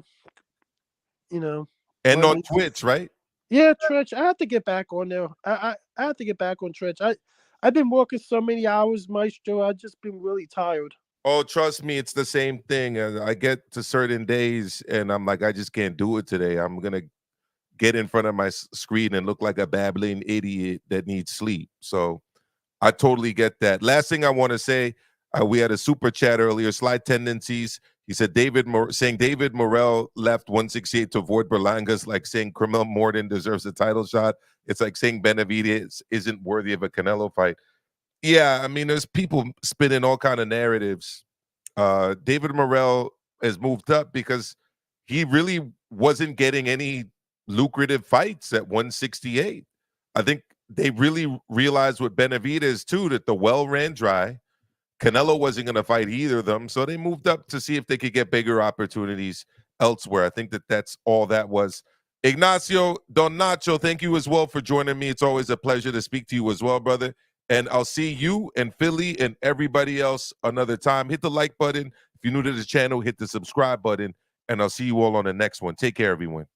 And on Twitch, right? Yeah, Twitch. I have to get back on there. I have to get back on Twitch. I've been working so many hours, Maestro. I've just been really tired. Oh, trust me, it's the same thing. I get to certain days and I'm like, I just can't do it today. I'm gonna get in front of my screen and look like a babbling idiot that needs sleep. So I totally get that. Last thing I want to say, we had a super chat earlier, Sly Tendencies. He said David Morell left 168 to avoid Berlanga's like saying Cromwell Morton deserves a title shot. It's like saying Benavidez isn't worthy of a Canelo fight. Yeah, I mean, there's people spinning all kind of narratives. David Morell has moved up because he really wasn't getting any lucrative fights at 168. I think they really realized with Benavidez too that the well ran dry. Canelo wasn't going to fight either of them, so they moved up to see if they could get bigger opportunities elsewhere. I think that's all that was. Ignacio Don Nacho, thank you as well for joining me. It's always a pleasure to speak to you as well, brother. And I'll see you and Philly and everybody else another time. Hit the like button. If you're new to the channel, hit the subscribe button. And I'll see you all on the next one. Take care, everyone.